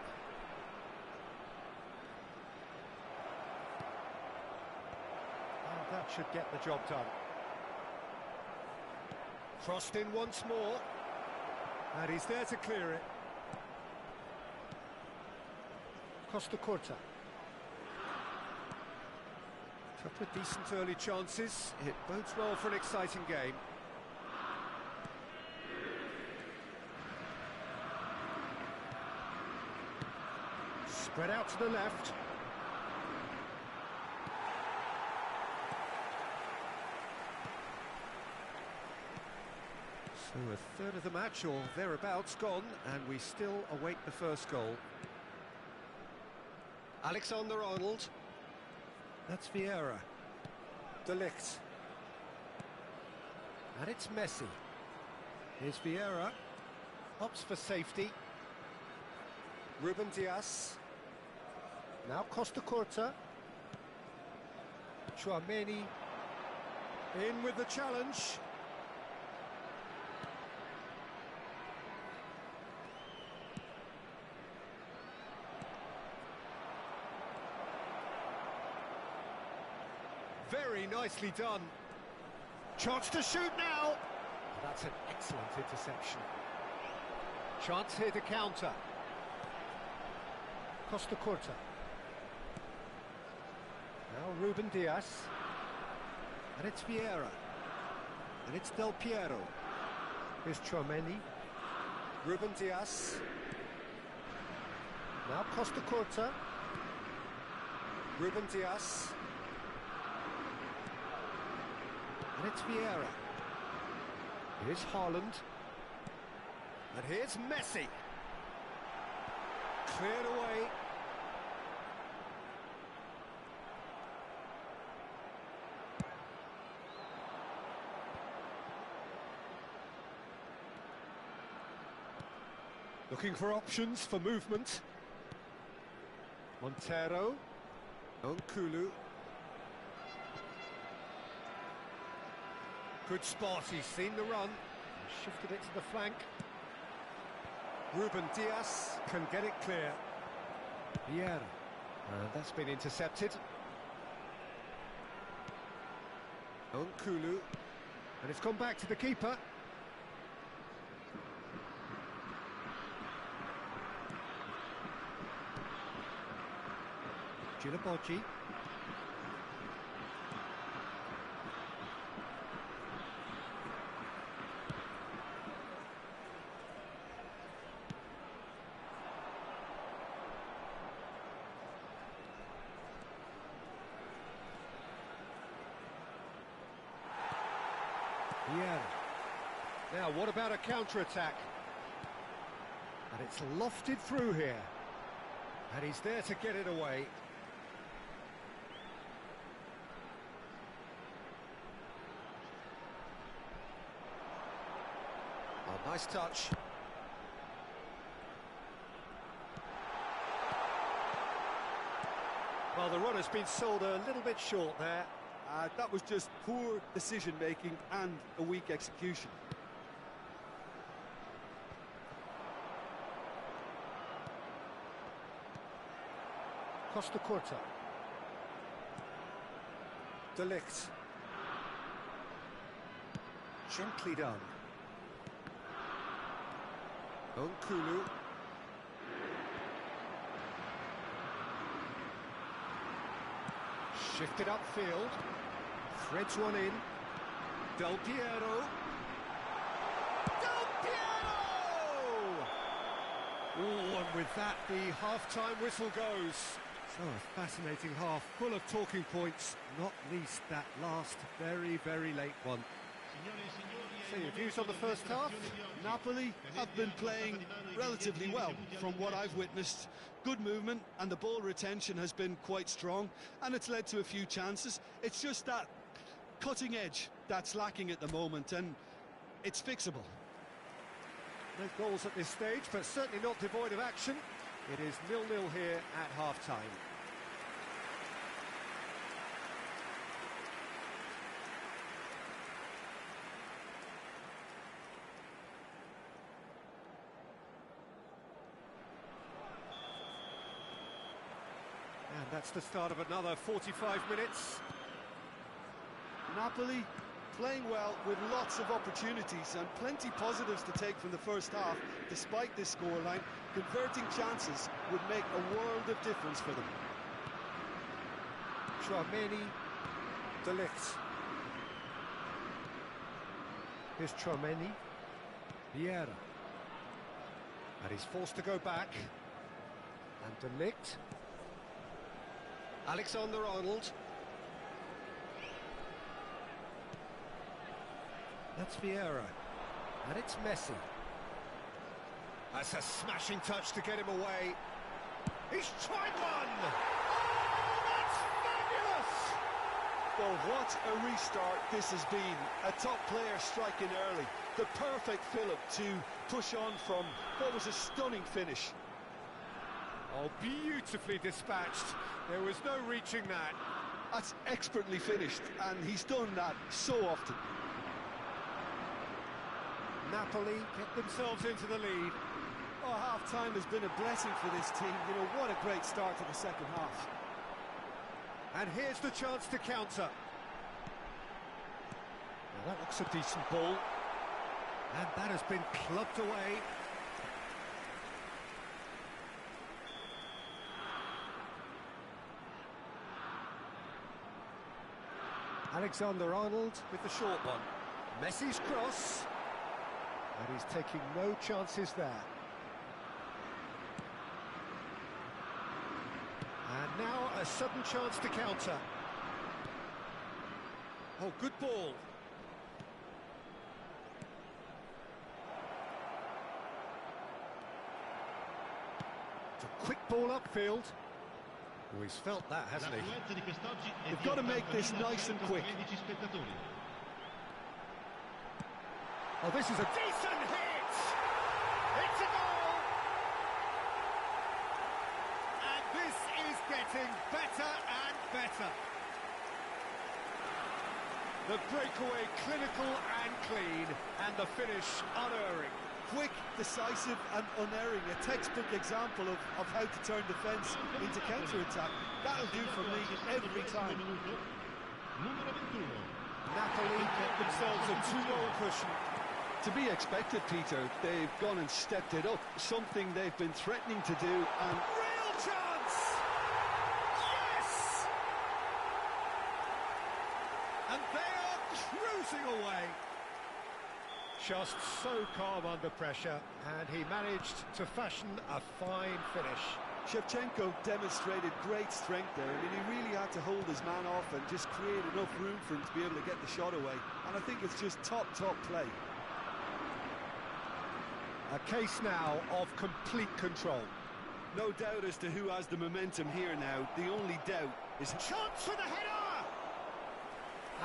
Oh, that should get the job done. Crossed in once more. And he's there to clear it. Costa Corta. Couple of decent early chances. It bodes well for an exciting game. Spread out to the left. So a third of the match or thereabouts gone, and we still await the first goal. Alexander-Arnold. That's Vieira. De Ligt. And it's Messi. Here's Vieira. Opts for safety. Ruben Dias. Now Costa Corta. Tchouaméni. In with the challenge. Very nicely done. Chance to shoot now. That's an excellent interception. Chance here to counter. Costa Corta. Now Ruben Dias. And it's Vieira. And it's Del Piero. Here's Tchouaméni. Ruben Dias. Now Costa Corta. Ruben Dias. And it's Vieira. Here's Haaland. And here's Messi. Cleared away. Looking for options for movement. Montero. Nkulu. Good spot, he's seen the run. Shifted it to the flank. Ruben Dias can get it clear. Vieira. That's been intercepted. Nkulu. And it's gone back to the keeper. Gilaboggi. Yeah. Now, what about a counter-attack? And it's lofted through here. And he's there to get it away. Oh, nice touch. Well, the runner's been sold a little bit short there. That was just poor decision-making and a weak execution. Costa Curta. De Ligt. Gently done. Nkulu. Shifted upfield. Threads one in. Del Piero. Del Piero! Oh, and with that, the half-time whistle goes. So a fascinating half, full of talking points, not least that last very, very late one. So your views on the first half? Napoli have been playing relatively well from what I've witnessed. Good movement and the ball retention has been quite strong and it's led to a few chances. It's just that cutting edge that's lacking at the moment and it's fixable. No goals at this stage, but certainly not devoid of action. It is 0-0 here at half-time. And that's the start of another 45 minutes. Napoli playing well with lots of opportunities and plenty positives to take from the first half. Despite this scoreline, converting chances would make a world of difference for them. Tchouameni, De Ligt. Here's Tchouameni, Vieira. And he's forced to go back. And De Ligt. Alexander-Arnold. That's Vieira. And it's Messi. That's a smashing touch to get him away. He's tried one! Oh, that's fabulous! Well, what a restart this has been. A top player striking early. The perfect fillip to push on from what was a stunning finish. Oh, beautifully dispatched. There was no reaching that. That's expertly finished, and he's done that so often. Napoli get themselves into the lead. Oh, half-time has been a blessing for this team. You know, what a great start to the second half. And here's the chance to counter. Now that looks a decent ball. And that has been clubbed away. Alexander-Arnold with the short one. Messi's cross. And he's taking no chances there. And now a sudden chance to counter. Oh, good ball. It's a quick ball upfield. Oh, he's felt that, hasn't he? They've got to make this nice and quick. Oh, this is a decent hit! It's a goal! And this is getting better and better. The breakaway clinical and clean, and the finish unerring. Quick, decisive and unerring. A textbook example of how to turn defence into counter-attack. That'll do for me every time. Napoli get themselves a 2-goal cushion. To be expected, Peter. They've gone and stepped it up, something they've been threatening to do, and Real chance! Yes! And they are cruising away. Just so calm under pressure, and he managed to fashion a fine finish. Shevchenko demonstrated great strength there. I mean, he really had to hold his man off and just create enough room for him to be able to get the shot away. And I think it's just top play. A case now of complete control. No doubt as to who has the momentum here now. The only doubt is... Chance for the header!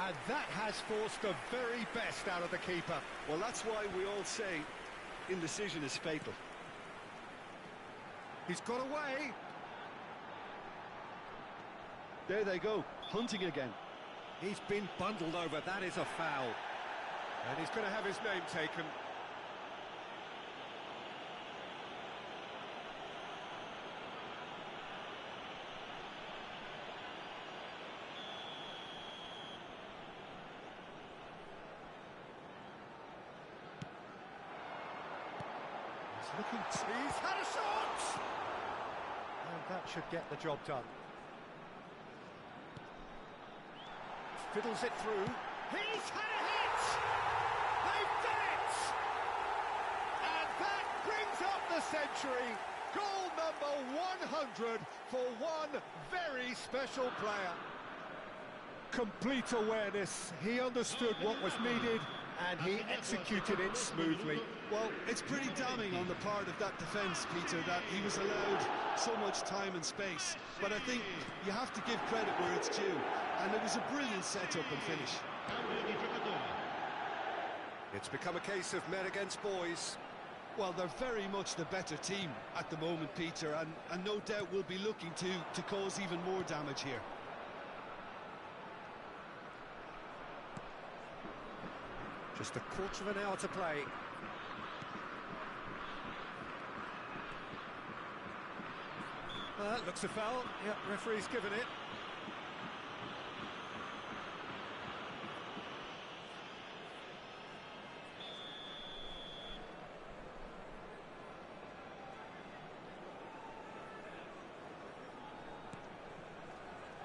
And that has forced the very best out of the keeper. Well, that's why we all say indecision is fatal. He's got away. There they go, hunting again. He's been bundled over, that is a foul. And he's going to have his name taken. He's had a shot! And that should get the job done. Fiddles it through. He's had a hit! They've done it! And that brings up the century. Goal number 100 for one very special player. Complete awareness. He understood what was needed and he executed it smoothly. Well, it's pretty damning on the part of that defence, Peter, that he was allowed so much time and space. But I think you have to give credit where it's due. And it was a brilliant set-up and finish. It's become a case of men against boys. Well, they're very much the better team at the moment, Peter, and no doubt will be looking to cause even more damage here. Just a quarter of an hour to play. Looks a foul. Yep, referee's given it.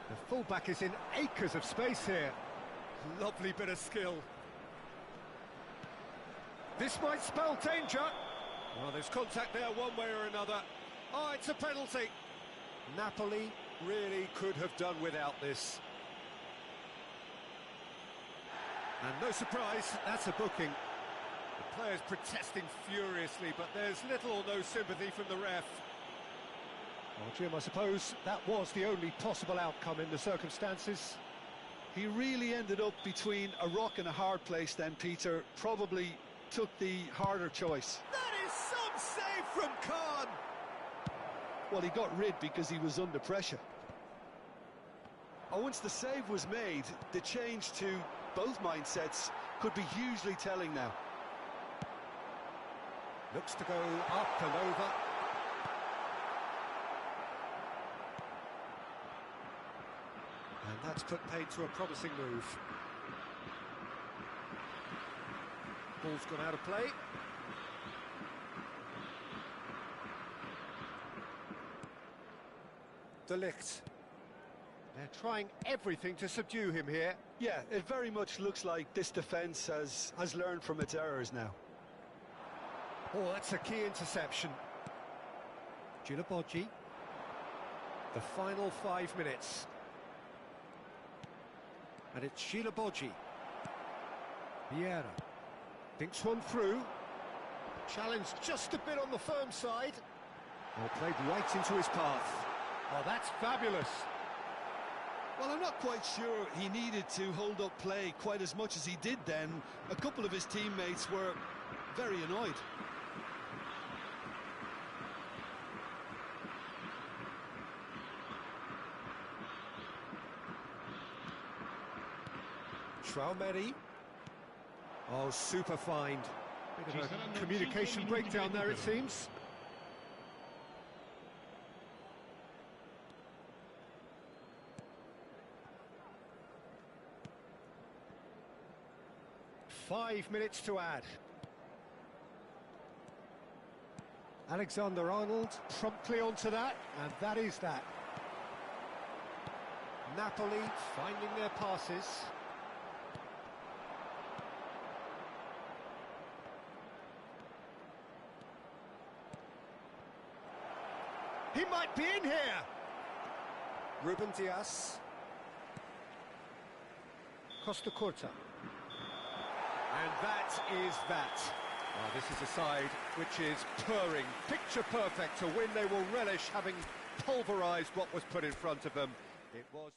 The fullback is in acres of space here. Lovely bit of skill. This might spell danger. Well, there's contact there one way or another. Oh, it's a penalty. Napoli really could have done without this. And no surprise, that's a booking. The players protesting furiously, but there's little or no sympathy from the ref. Well, Jim, I suppose that was the only possible outcome in the circumstances. He really ended up between a rock and a hard place then, Peter. Probably took the harder choice. That is some save from Khan! Well, he got rid because he was under pressure. Oh, once the save was made, the change to both mindsets could be hugely telling now. Looks to go up and over. And that's put paid to a promising move. Ball's gone out of play. De Ligt. They're trying everything to subdue him here. Yeah, it very much looks like this defence has learned from its errors now. Oh, that's a key interception. Giulaboggi. The final 5 minutes. And it's Giulaboggi. Vieira. Thinks one through. Challenge just a bit on the firm side. Oh, played right into his path. Oh, that's fabulous. Well, I'm not quite sure he needed to hold up play quite as much as he did then. A couple of his teammates were very annoyed. Traumeri. Oh, super find. Bit of a communication breakdown there, it seems. 5 minutes to add. Alexander-Arnold promptly onto that, and that is that. Napoli finding their passes. He might be in here! Ruben Dias. Costa Curta. And that is that. Well, this is a side which is purring, picture perfect to win. They will relish having pulverised what was put in front of them. It was...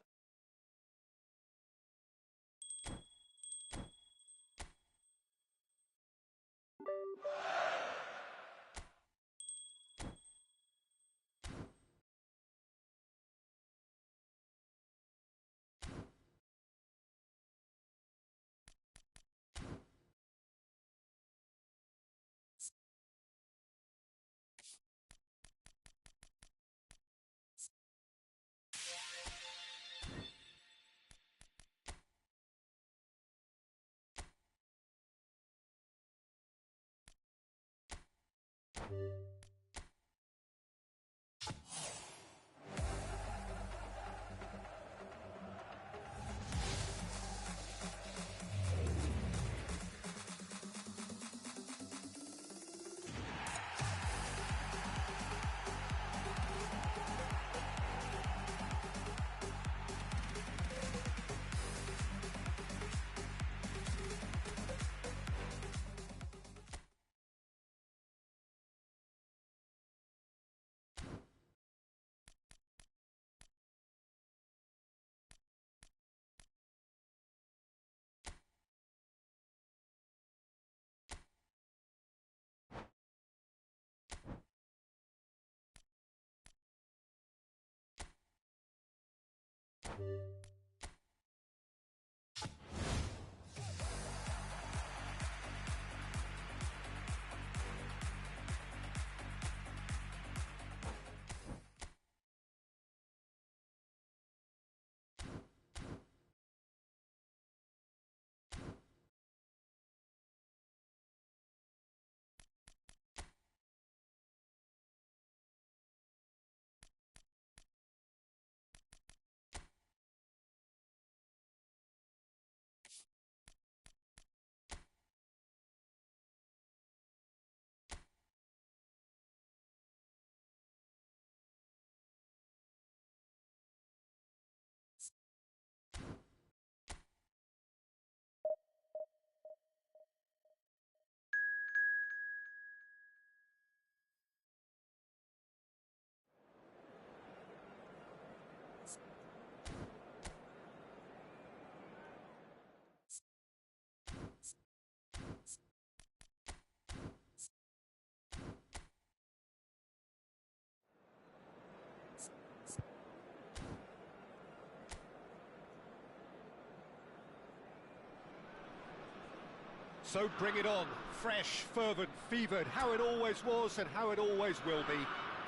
So bring it on, fresh, fervent, fevered, how it always was and how it always will be.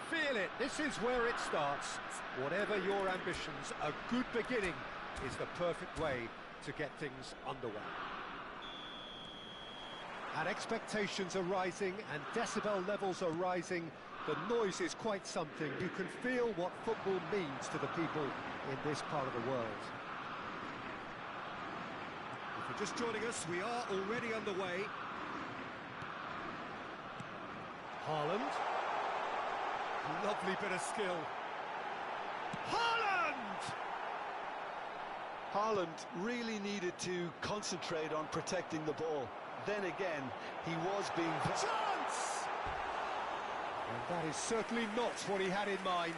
Feel it, this is where it starts. Whatever your ambitions, a good beginning is the perfect way to get things underway. And expectations are rising and decibel levels are rising. The noise is quite something. You can feel what football means to the people in this part of the world. If you're just joining us, we are already underway. Haaland. Lovely bit of skill. Haaland! Haaland really needed to concentrate on protecting the ball. Then again, he was being... Chance! And that is certainly not what he had in mind.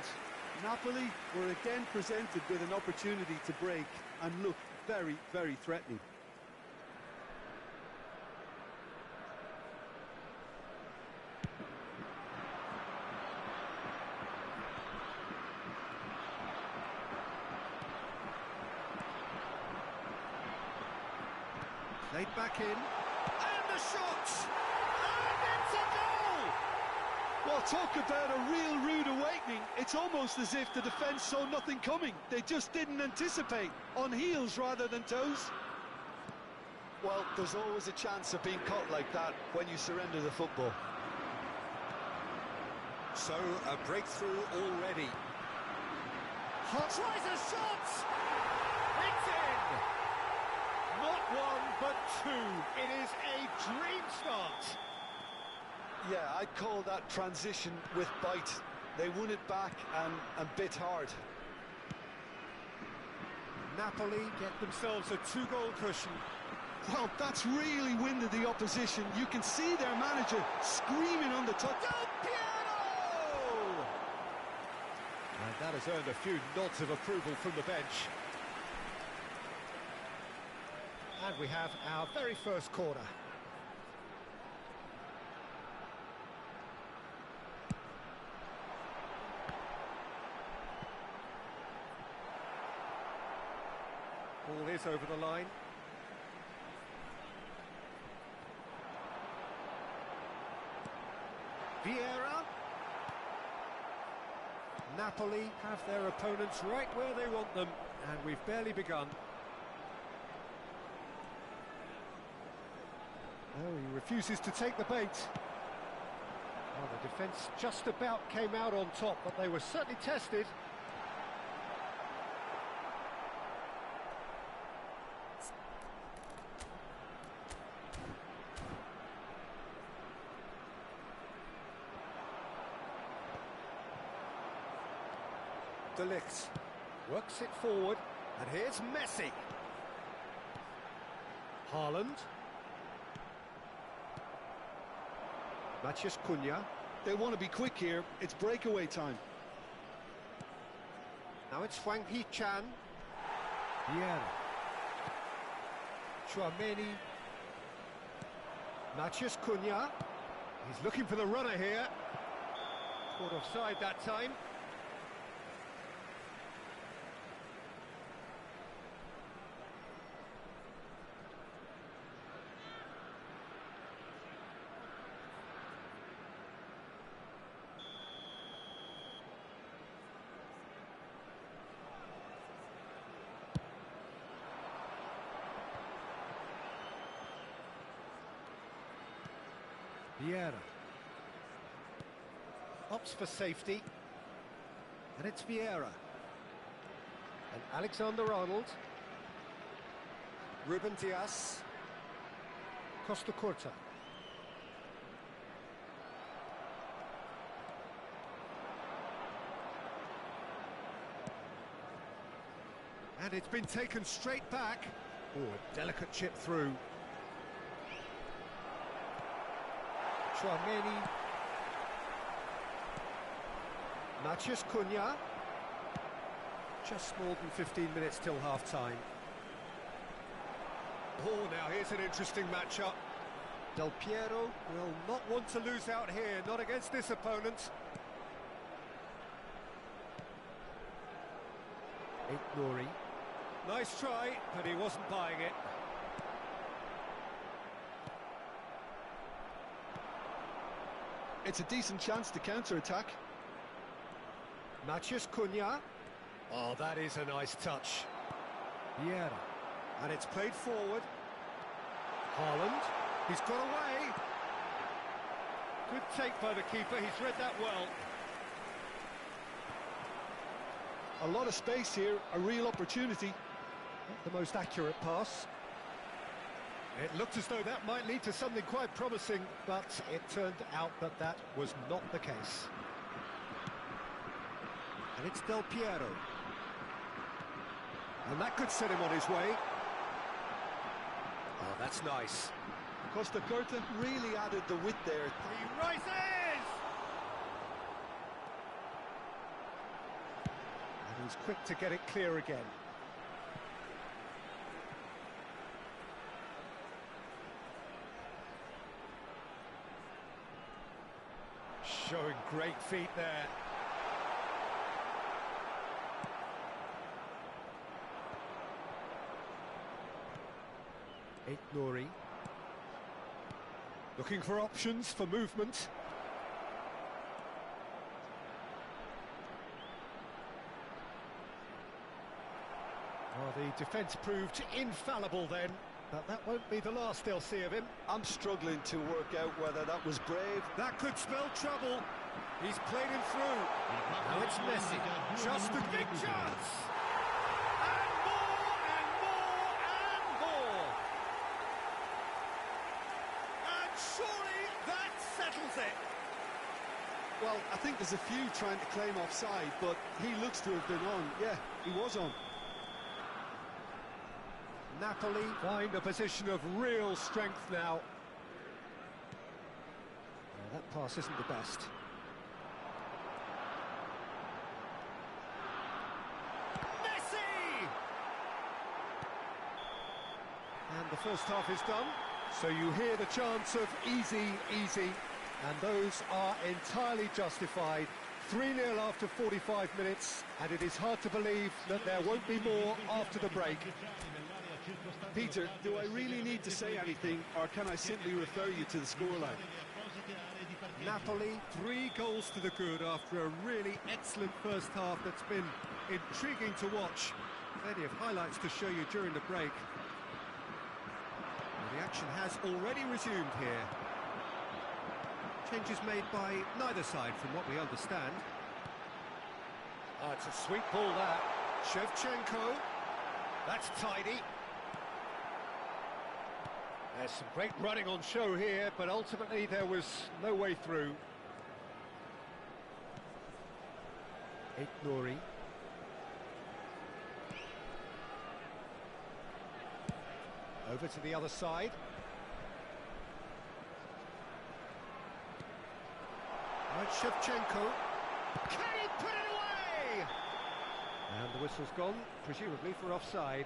Napoli were again presented with an opportunity to break and looked very, very threatening. Laid back in, and the shot! And it's a goal! Well, talk about a real rude awakening. It's almost as if the defence saw nothing coming. They just didn't anticipate, on heels rather than toes. Well, there's always a chance of being caught like that when you surrender the football. So, a breakthrough already. Tries a shot! It's in! Not one, but two. It is a dream start. Yeah, I'd call that transition with bite. They won it back and bit hard. Napoli get themselves a two-goal cushion. Well, that's really winded the opposition. You can see their manager screaming on the touch. Del Piero! And that has earned a few nods of approval from the bench. And we have our very first corner. Ball is over the line. Vieira. Napoli have their opponents right where they want them, and we've barely begun. Oh, he refuses to take the bait. Well, the defence just about came out on top, but they were certainly tested. De Ligt works it forward, and here's Messi. Haaland. Matheus Cunha. They want to be quick here. It's breakaway time. Now it's Hwang Hee-chan. Vieira. Chouameni. Matheus Cunha. He's looking for the runner here. Caught offside that time. Vieira opts for safety, and it's Vieira and Alexander-Arnold. Ruben Dias. Costa Curta. And it's been taken straight back. Oh, a delicate chip through. Chouameni. Matheus Cunha. Just more than 15 minutes till half-time. Oh, now here's an interesting matchup. Del Piero will not want to lose out here, not against this opponent. Nouri. Nice try, but he wasn't buying it. It's a decent chance to counter-attack. Matheus Cunha. Oh, that is a nice touch. Vieira. And it's played forward. Haaland. He's got away. Good take by the keeper, he's read that well. A lot of space here, a real opportunity. Not the most accurate pass. It looked as though that might lead to something quite promising, but it turned out that that was not the case. And it's Del Piero. And that could set him on his way. Oh, that's nice. Costa Curta really added the width there. He rises! And he's quick to get it clear again. Showing great feet there. Nouri. Looking for options for movement. Well, the defence proved infallible then. But that won't be the last they'll see of him. I'm struggling to work out whether that was brave. That could spell trouble. He's played him through. Now it's Messi. Just a big chance. And more, and more, and more. And surely that settles it. Well, I think there's a few trying to claim offside, but he looks to have been on. Yeah, he was on. Napoli find a position of real strength now. That pass isn't the best. Messi! And the first half is done, so you hear the chants of easy, easy, and those are entirely justified. 3-0 after 45 minutes, and it is hard to believe that there won't be more after the break. Peter, do I really need to say anything, or can I simply refer you to the scoreline? Napoli, 3 goals to the good after a really excellent first half that's been intriguing to watch. Plenty of highlights to show you during the break. Well, the action has already resumed here. Changes made by neither side from what we understand. It's a sweet ball that. Shevchenko. That's tidy. There's some great running on show here, but ultimately there was no way through. Nori. Over to the other side. Right, Shevchenko. Can he put it away? And the whistle's gone, presumably for offside.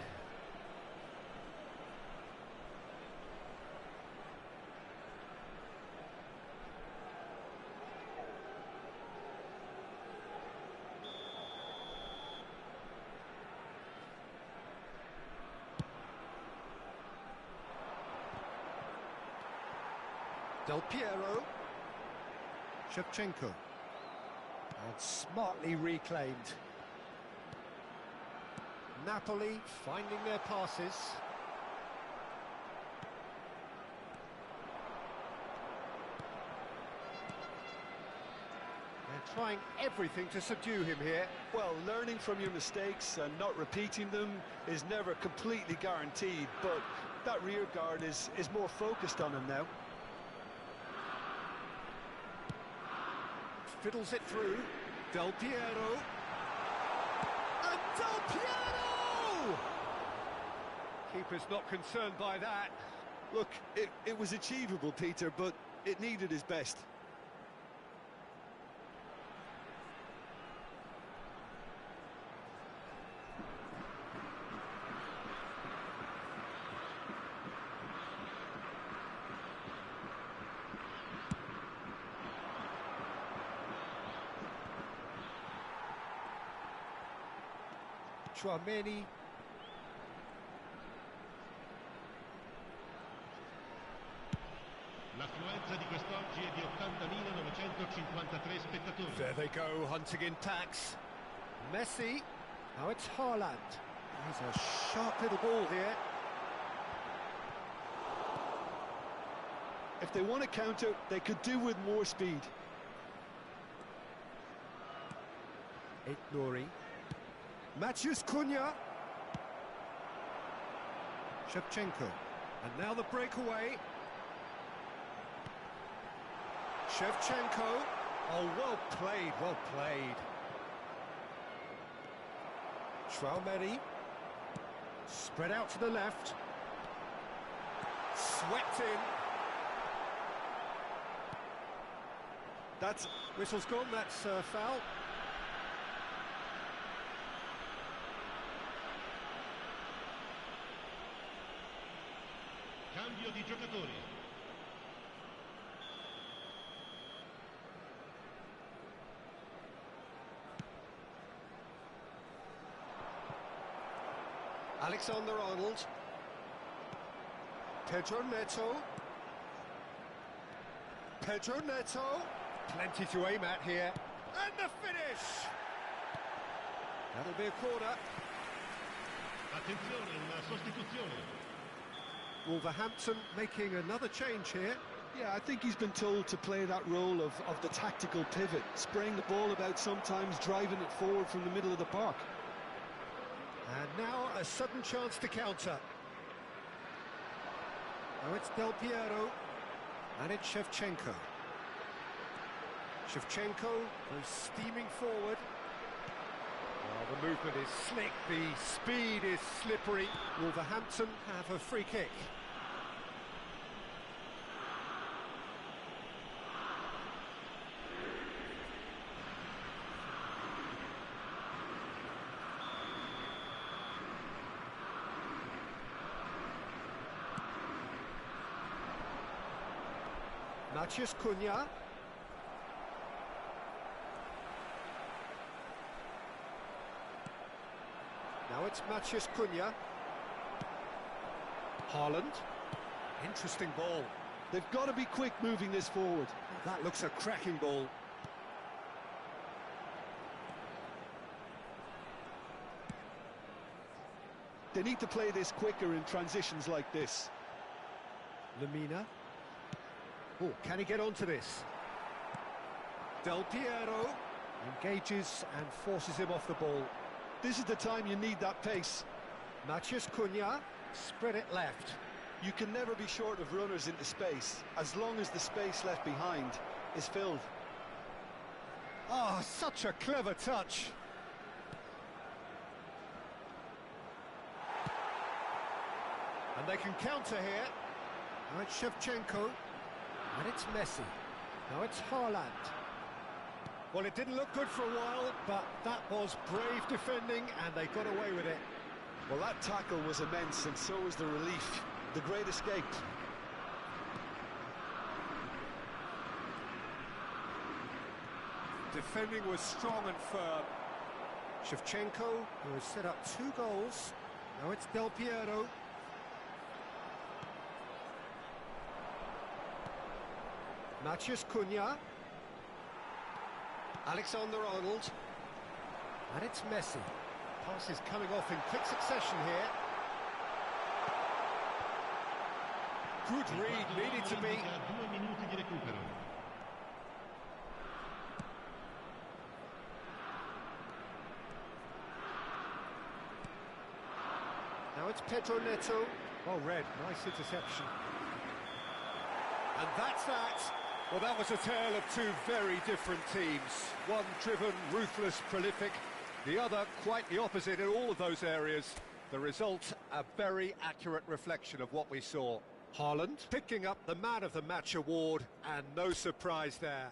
Del Piero. Shevchenko. And smartly reclaimed. Napoli finding their passes. They're trying everything to subdue him here. Well, learning from your mistakes and not repeating them is never completely guaranteed, but that rear guard is more focused on him now. Fiddles it through. Del Piero. And Del Piero! Keeper's not concerned by that. Look, it was achievable, Peter, but it needed his best. Chouameni. L'affluenza di quest'oggi è di 80.953 spettatori. There they go, hunting in packs. Messi. Now it's Haaland. He's a sharp little ball here. If they want to counter, they could do with more speed. Nori. Matheus Cunha. Shevchenko. And now the breakaway. Shevchenko. Oh, well played, well played. Chouameni. Spread out to the left. Swept in. That's... Whistle's gone, that's foul. Cambio di giocatori. Alexander-Arnold. Pedro Neto. Pedro Neto. Plenty to aim at here. And the finish! That'll be a corner. Attenzione, una sostituzione. Wolverhampton making another change here. Yeah, I think he's been told to play that role of the tactical pivot, spraying the ball about sometimes, driving it forward from the middle of the park. And now a sudden chance to counter. Now it's Del Piero, and it's Shevchenko. Shevchenko goes steaming forward. Well, the movement is slick, the speed is slippery. Wolverhampton have a free kick. Matheus Cunha. Now it's Matheus Cunha. Haaland. Interesting ball. They've got to be quick moving this forward. That looks a cracking ball. They need to play this quicker in transitions like this. Lemina. Oh, can he get onto this? Del Piero engages and forces him off the ball. This is the time you need that pace. Matheus Cunha, spread it left. You can never be short of runners into space, as long as the space left behind is filled. Oh, such a clever touch. And they can counter here. Now it's Shevchenko. And it's Messi. Now it's Haaland. Well, it didn't look good for a while, but that was brave defending, and they got away with it. Well, that tackle was immense, and so was the relief. The great escape. Defending was strong and firm. Shevchenko, who has set up 2 goals. Now it's Del Piero. Matheus Cunha. Alexander-Arnold. And it's Messi. Passes coming off in quick succession here. Good read, needed to be. Now it's Pedro Neto. Well read, nice interception. And that's that. Well, that was a tale of 2 very different teams. One driven, ruthless, prolific. The other quite the opposite in all of those areas. The result, a very accurate reflection of what we saw. Haaland picking up the Man of the Match award, and no surprise there.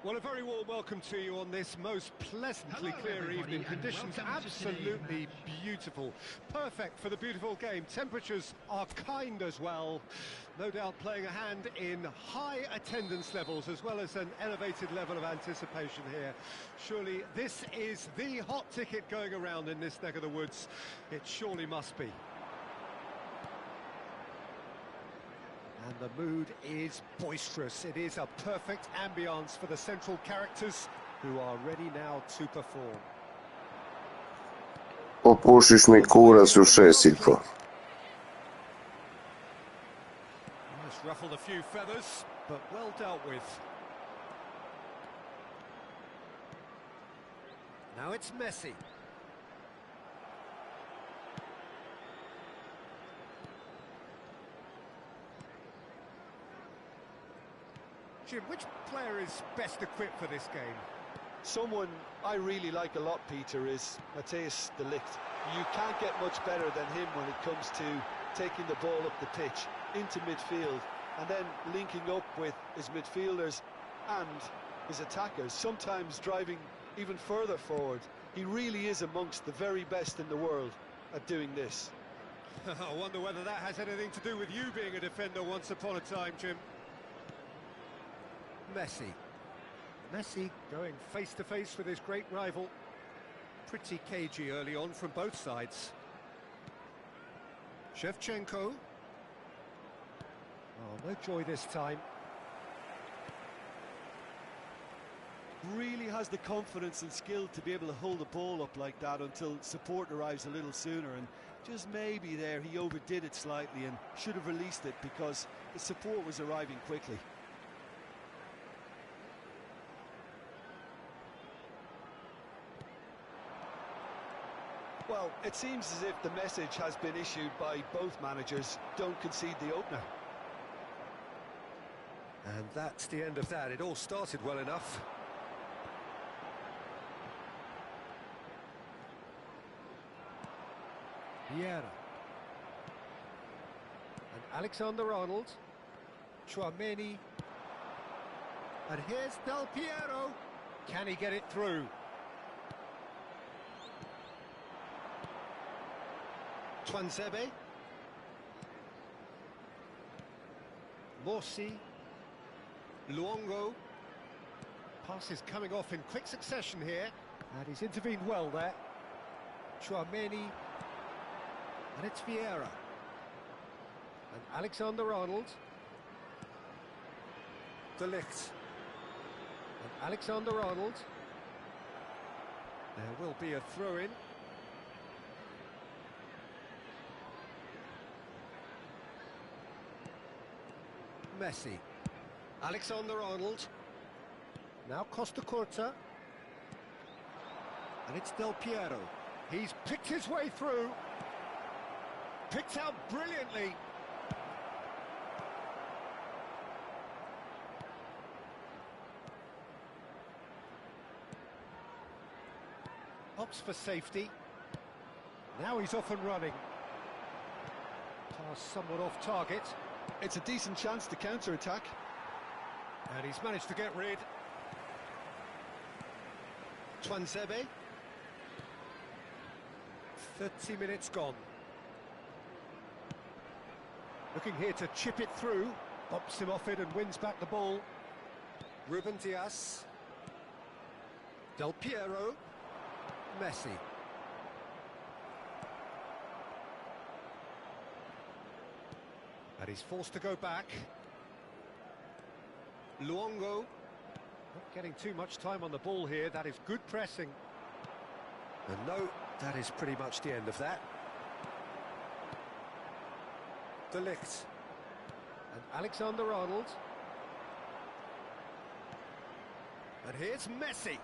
Well, a very warm welcome to you on this most pleasantly clear evening. Conditions absolutely beautiful. Perfect for the beautiful game. Temperatures are kind as well. No doubt playing a hand in high attendance levels as well as an elevated level of anticipation here. Surely this is the hot ticket going around in this neck of the woods. It surely must be. And the mood is boisterous. It is a perfect ambience for the central characters who are ready now to perform. Opušiš mi kurac u 6,5. Just ruffled a few feathers, but well dealt with. Now it's Messi. Jim, which player is best equipped for this game? Someone I really like a lot, Peter, is Matthijs de Ligt. You can't get much better than him when it comes to taking the ball up the pitch into midfield and then linking up with his midfielders and his attackers, sometimes driving even further forward. He really is amongst the very best in the world at doing this. I wonder whether that has anything to do with you being a defender once upon a time, Jim. Messi. Messi going face-to-face with his great rival. Pretty cagey early on from both sides. Shevchenko. Oh, no joy this time. Really has the confidence and skill to be able to hold the ball up like that until support arrives a little sooner, and just maybe there he overdid it slightly and should have released it because the support was arriving quickly. Well, it seems as if the message has been issued by both managers: don't concede the opener. And that's the end of that. It all started well enough. Vieira. And Alexander-Arnold. Tchouameni. And here's Del Piero. Can he get it through? Tuanzebe. Morsi. Luongo. Pass is coming off in quick succession here. And he's intervened well there. Tchouameni. And it's Vieira. And Alexander-Arnold. De Ligt. And Alexander-Arnold. There will be a throw-in. Messi. Alexander-Arnold. Now Costa Curta. And it's Del Piero. He's picked his way through. Picked out brilliantly. Opts for safety. Now he's off and running. Pass somewhat off target. It's a decent chance to counter-attack. And he's managed to get rid. Tuanzebe. 30 minutes gone. Looking here to chip it through. Bops him off it and wins back the ball. Ruben Dias. Del Piero. Messi. And he's forced to go back. Luongo. Not getting too much time on the ball here. That is good pressing. And no, that is pretty much the end of that. De Ligt. And Alexander-Arnold. And here's Messi.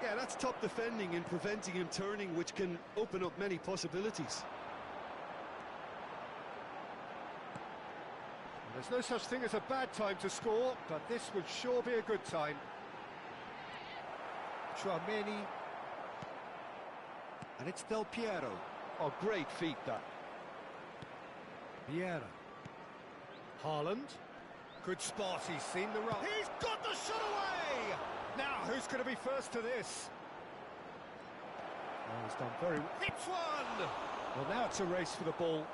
Yeah, that's top defending and preventing him turning, which can open up many possibilities. There's no such thing as a bad time to score, but this would sure be a good time. Tchouameni. And it's Del Piero. Oh, great feat, that. Vieira. Haaland. Good spot, he's seen the run. He's got the shot away! Now, who's going to be first to this? Oh, he's done very well. Hits one! Well, now it's a race for the ball.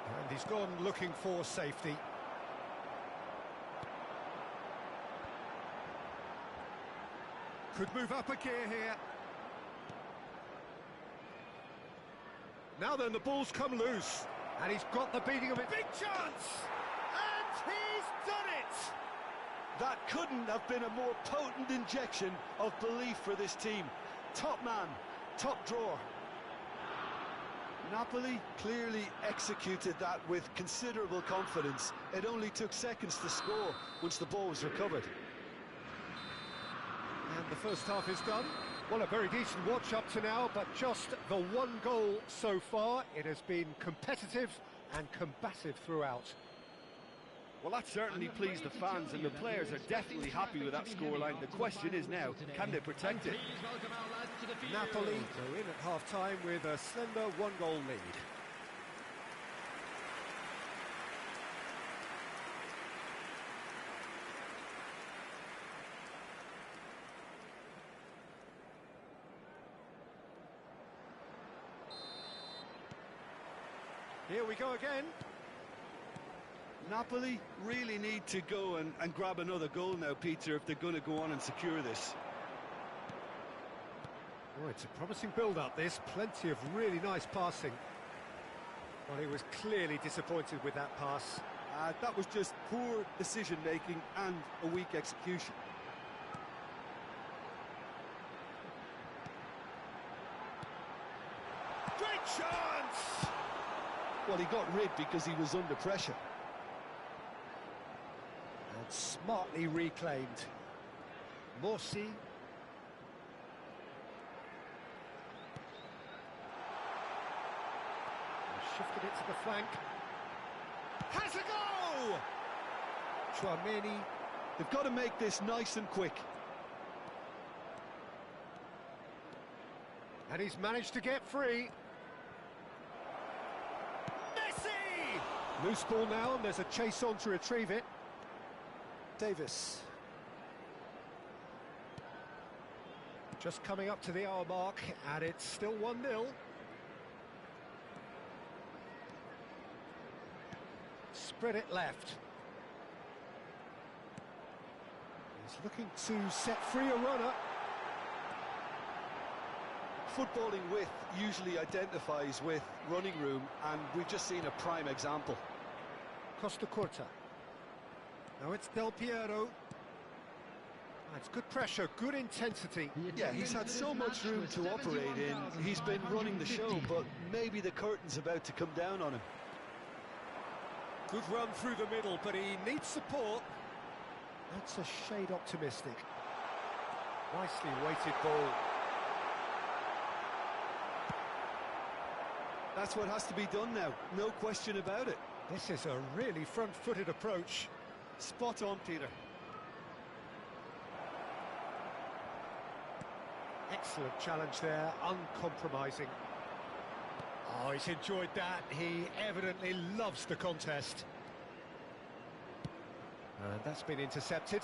And he's gone looking for safety. Could move up a gear here. Now then, the ball's come loose. And he's got the beating of it. Big chance! And he's done it! That couldn't have been a more potent injection of belief for this team. Top man, top drawer. Napoli clearly executed that with considerable confidence. It only took seconds to score once the ball was recovered. And the first half is done. Well, a very decent watch up to now, but just the one goal so far. It has been competitive and combative throughout. Well, that certainly pleased the fans, and the players are definitely happy with that scoreline. The question is now, can they protect it? Napoli go in at half-time with a slender one-goal lead. Here we go again. Napoli really need to go and grab another goal now, Peter, if they're going to go on and secure this. Oh, it's a promising build-up, this. Plenty of really nice passing. Well, he was clearly disappointed with that pass. That was just poor decision-making and a weak execution. Great chance! Well, he got rid because he was under pressure. And smartly reclaimed. Morsi. Shifted it to the flank. Has a go! Chouameni. They've got to make this nice and quick. And he's managed to get free. Messi! Loose ball now, and there's a chase on to retrieve it. Davis. Just coming up to the hour mark, and it's still 1-0. Spread it left. He's looking to set free a runner. Footballing width usually identifies with running room, and we've just seen a prime example. Costa Curta. Now it's Del Piero. It's good pressure, good intensity. Yeah, he's had so much room to operate in. He's been running the show, but maybe the curtain's about to come down on him. Good run through the middle, but he needs support. That's a shade optimistic. Nicely weighted ball. That's what has to be done now, no question about it. This is a really front-footed approach. Spot on, Peter. Excellent challenge there, uncompromising. Oh, he's enjoyed that. He evidently loves the contest. And that's been intercepted.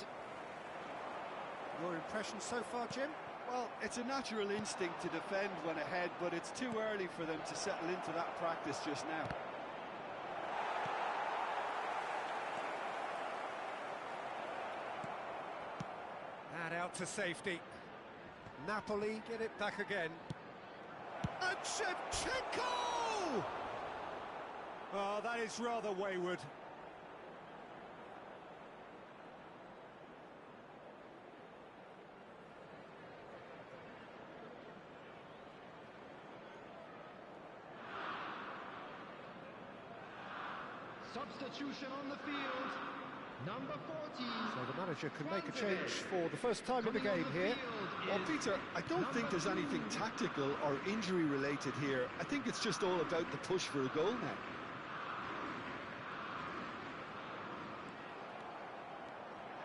Your impression so far, Jim? Well, it's a natural instinct to defend when ahead, but it's too early for them to settle into that practice just now. And out to safety. Napoli get it back again. And Shevchenko! Oh, that is rather wayward. Substitution on the field, number 40. So the manager can make a change for the first time in the game here. Well, Peter, I don't think there's anything tactical or injury related here. I think it's just all about the push for a goal now.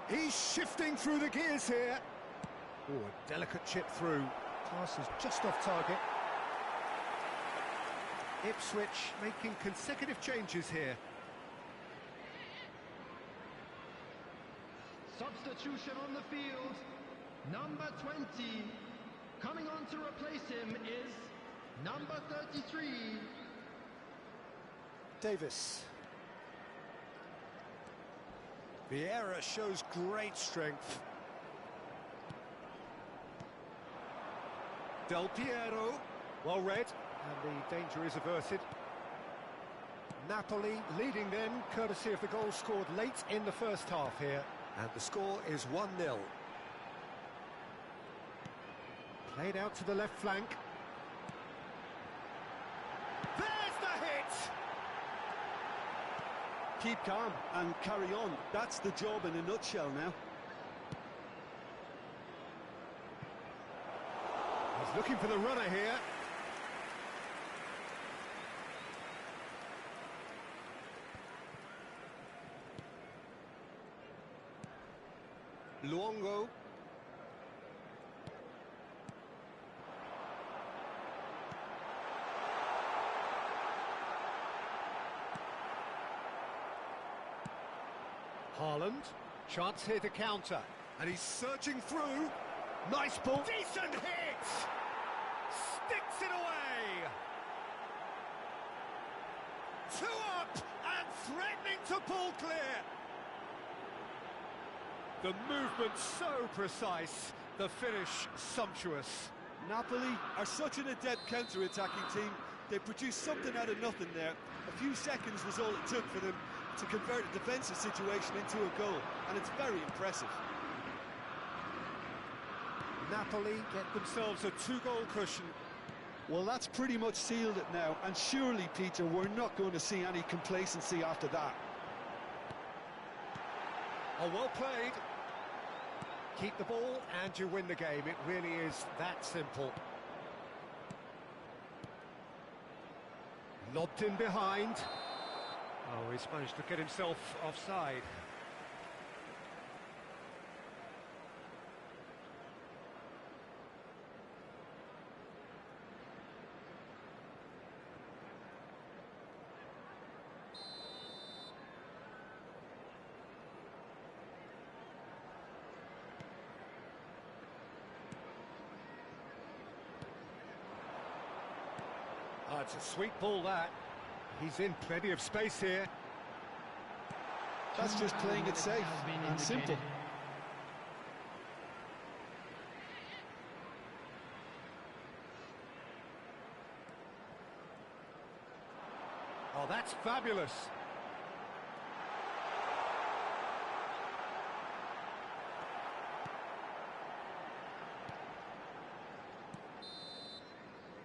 He's shifting through the gears here. Oh, a delicate chip through. Pass is just off target. Ipswich making consecutive changes here. Substitution on the field, number 20. Coming on to replace him is number 33. Davis. Vieira shows great strength. Del Piero, well read, and the danger is averted. Napoli leading then, courtesy of the goal scored late in the first half here. And the score is 1-0. Played out to the left flank. There's the hit! Keep calm and carry on. That's the job in a nutshell now. He's looking for the runner here. Luongo. Haaland, chance here to counter, and he's searching through. Nice ball, decent hit! Sticks it away! 2 up and threatening to pull clear. The movement so precise, the finish sumptuous. Napoli are such an adept counter-attacking team. They produced something out of nothing there. A few seconds was all it took for them to convert a defensive situation into a goal, and it's very impressive. Napoli get themselves a 2-goal cushion. Well, that's pretty much sealed it now, and surely, Peter, we're not going to see any complacency after that. Oh, well played. Keep the ball and you win the game. It really is that simple. Lobbed in behind. Oh, he's managed to get himself offside. Oh, it's a sweet ball, that. He's in plenty of space here. That's just playing it safe and simple. Oh, that's fabulous.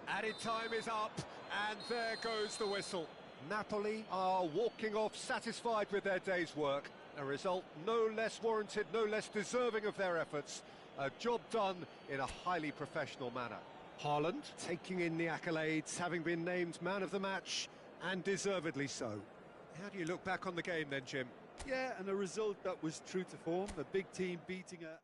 Added time is up, and there goes the whistle. Napoli are walking off satisfied with their day's work. A result no less warranted, no less deserving of their efforts. A job done in a highly professional manner. Haaland taking in the accolades, having been named man of the match, and deservedly so. How do you look back on the game then, Jim? Yeah, and a result that was true to form. A big team beating a...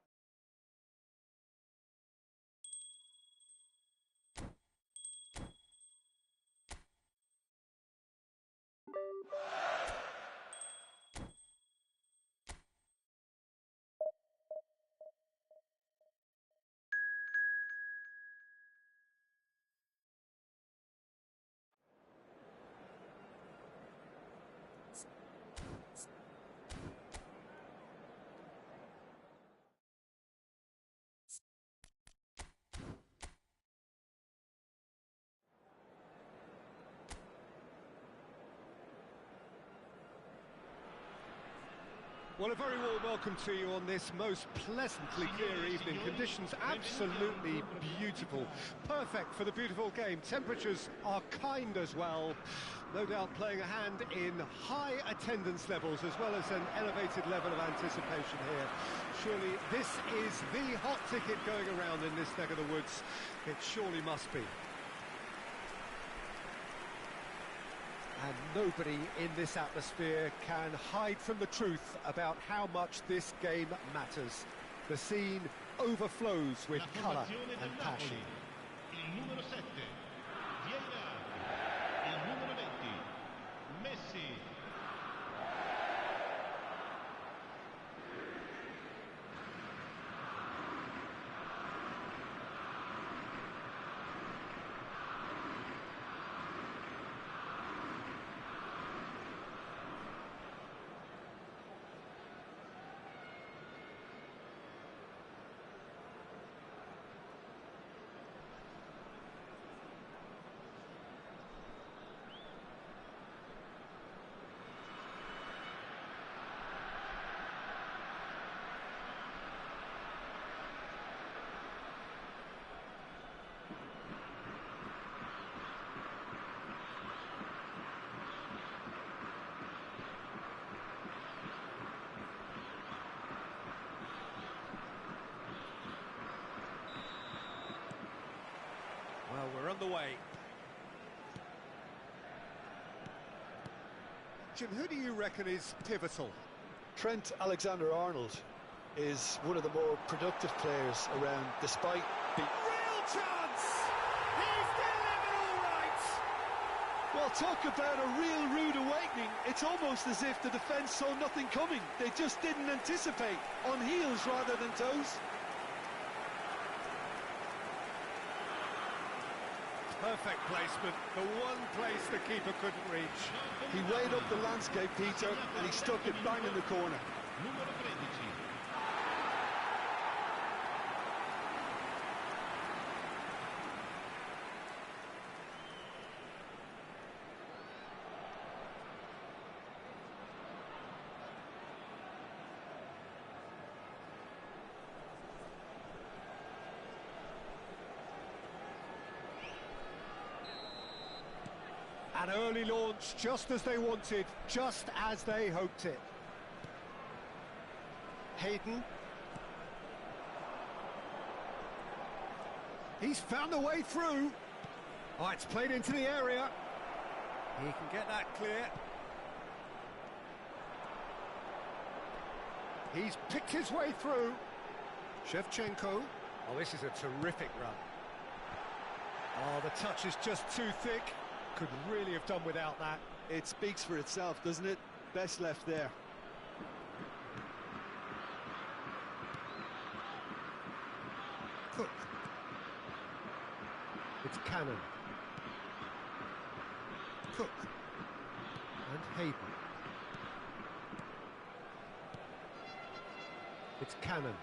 Well, a very warm welcome to you on this most pleasantly clear evening. Conditions absolutely beautiful. Perfect for the beautiful game. Temperatures are kind as well. No doubt playing a hand in high attendance levels as well as an elevated level of anticipation here. Surely this is the hot ticket going around in this neck of the woods. It surely must be. And nobody in this atmosphere can hide from the truth about how much this game matters. The scene overflows with colour and passion. Il numero 7, Vieira. Il numero 20, Messi. Well, we're on the way. Jim, who do you reckon is pivotal? Trent Alexander-Arnold. is one of the more productive players around, despite being... Real chance! He's delivered all right! Well, talk about a real rude awakening. It's almost as if the defence saw nothing coming. They just didn't anticipate, on heels rather than toes. Perfect placement, the one place the keeper couldn't reach. He weighed up the landscape, Peter, and he stuck it bang in the corner. Numero 13. An early launch, just as they wanted, just as they hoped it. Hayden. He's found a way through. Oh, it's played into the area. He can get that clear. He's picked his way through. Shevchenko. Oh, this is a terrific run. Oh, the touch is just too thick. Could really have done without that. It speaks for itself, doesn't it? Best left there. Cook. It's Cannon. Cook. And Hayden. It's Cannon.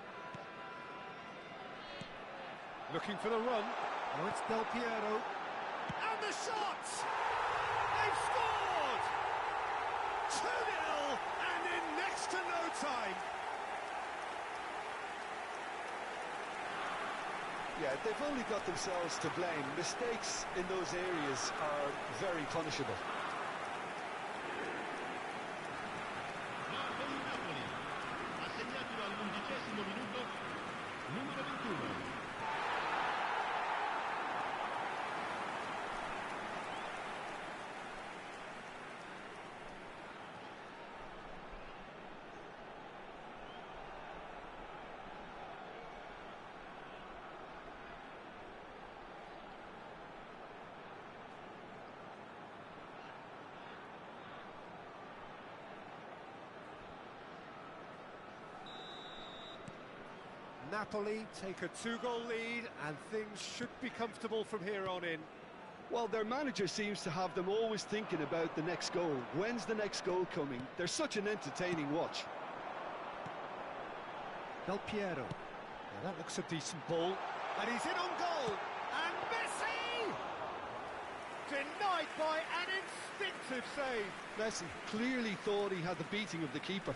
Looking for the run. Oh, it's Del Piero. And the shot! They've scored! 2-0 and in next to no time. Yeah, they've only got themselves to blame. Mistakes in those areas are very punishable. Gol del Napoli. Ha segnato all'11° minuto. Numero 21. Napoli take a 2-goal lead and things should be comfortable from here on in. Well, their manager seems to have them always thinking about the next goal. When's the next goal coming? They're such an entertaining watch. Del Piero. Now that looks a decent ball. And he's in on goal. And Messi! Denied by an instinctive save. Messi clearly thought he had the beating of the keeper.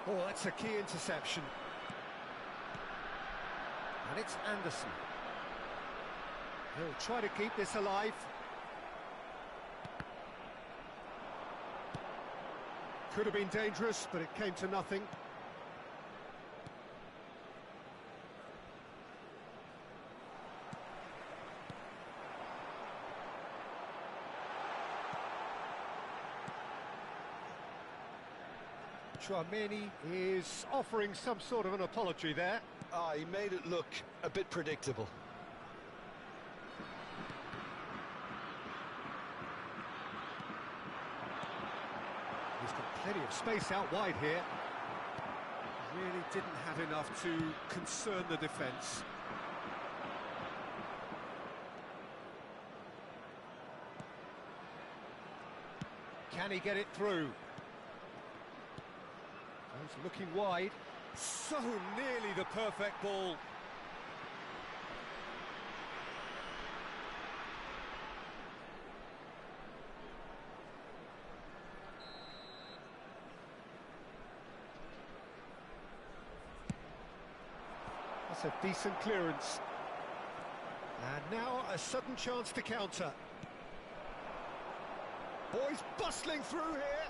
Oh, that's a key interception. And it's Anderson. He'll try to keep this alive. Could have been dangerous, but it came to nothing. Chouameni is offering some sort of an apology there. He made it look a bit predictable. He's got plenty of space out wide here. Really didn't have enough to concern the defence. Can he get it through? He's looking wide. So nearly the perfect ball. That's a decent clearance. And now a sudden chance to counter. Boys bustling through here.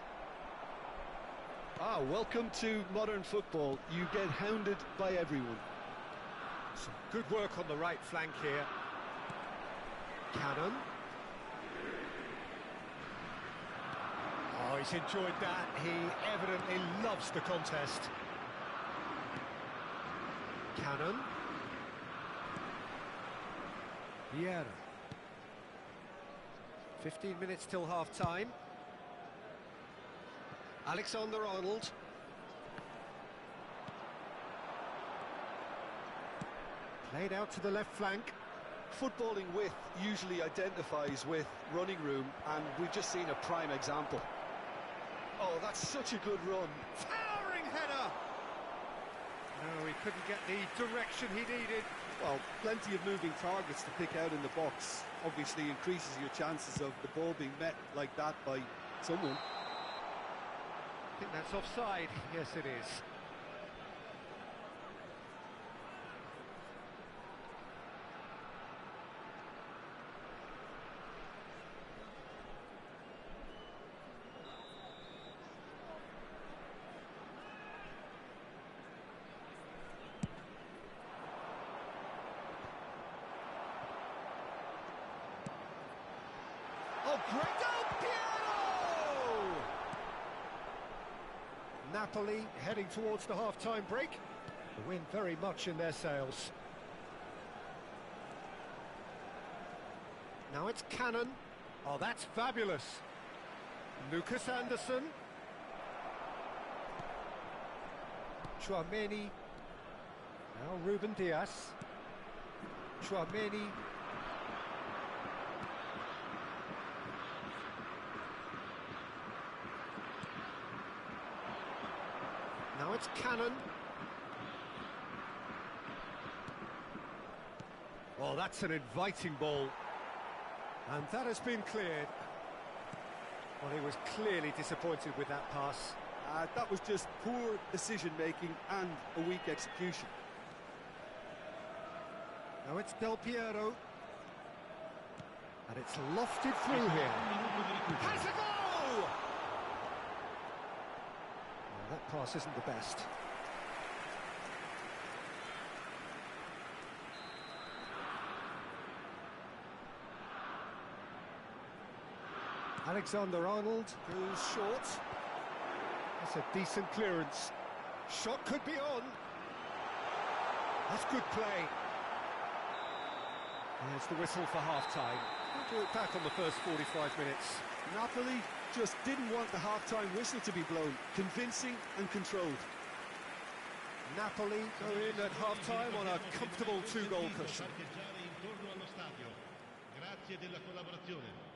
Welcome to modern football. You get hounded by everyone. Some good work on the right flank here. Cannon. Oh, he's enjoyed that. He evidently loves the contest. Cannon. Vieira. 15 minutes till half-time. Alexander-Arnold. Played out to the left flank. Footballing width usually identifies with running room, and we've just seen a prime example. Oh, that's such a good run. Towering header! No, he couldn't get the direction he needed. Well, plenty of moving targets to pick out in the box. Obviously increases your chances of the ball being met like that by someone. I think that's offside. Yes, it is. Oh, great! Piero! Napoli heading towards the half-time break. The wind very much in their sails. Now it's Cannon. Oh, that's fabulous. Lucas Anderson. Chouameni. Now Ruben Diaz. Chouameni. Now it's Cannon. Oh, that's an inviting ball. And that has been cleared. Well, he was clearly disappointed with that pass. That was just poor decision-making and a weak execution. Now it's Del Piero. And it's lofted through here. Has a goal! Well, that pass isn't the best. Alexander-Arnold goes short. That's a decent clearance. Shot could be on. That's good play. There's the whistle for half-time. We'll do it back on the first 45 minutes. Napoli just didn't want the half-time whistle to be blown. Convincing and controlled. Napoli go in at half-time on a comfortable two-goal cushion. Parcheggiare intorno allo stadio. Grazie della collaborazione.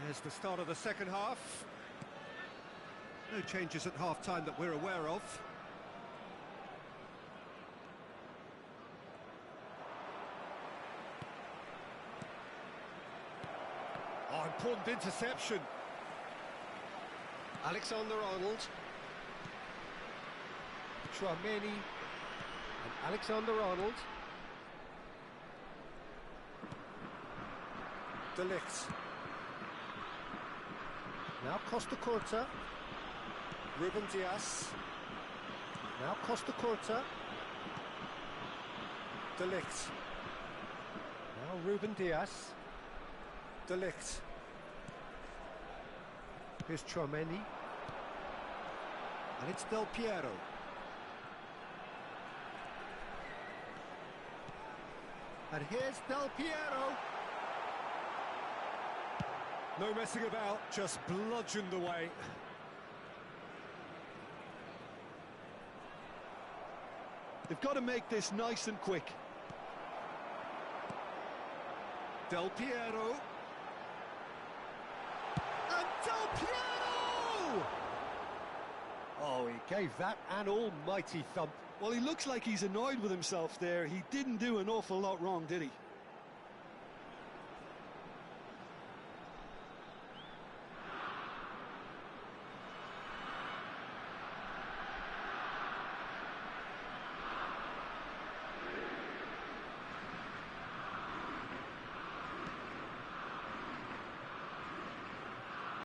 There's the start of the second half. No changes at half-time that we're aware of. Oh, important interception. Alexander-Arnold. Tchouameni and Alexander-Arnold. De Ligt. Now Costa Curta. Ruben Dias. Now Costa Curta. De Ligt. Now Ruben Dias. De Ligt. Here's Tchouameni. And it's Del Piero. And here's Del Piero. No messing about, just bludgeoned away. They've got to make this nice and quick. Del Piero. And Del Piero! Oh, he gave that an almighty thump. Well, he looks like he's annoyed with himself there. He didn't do an awful lot wrong, did he?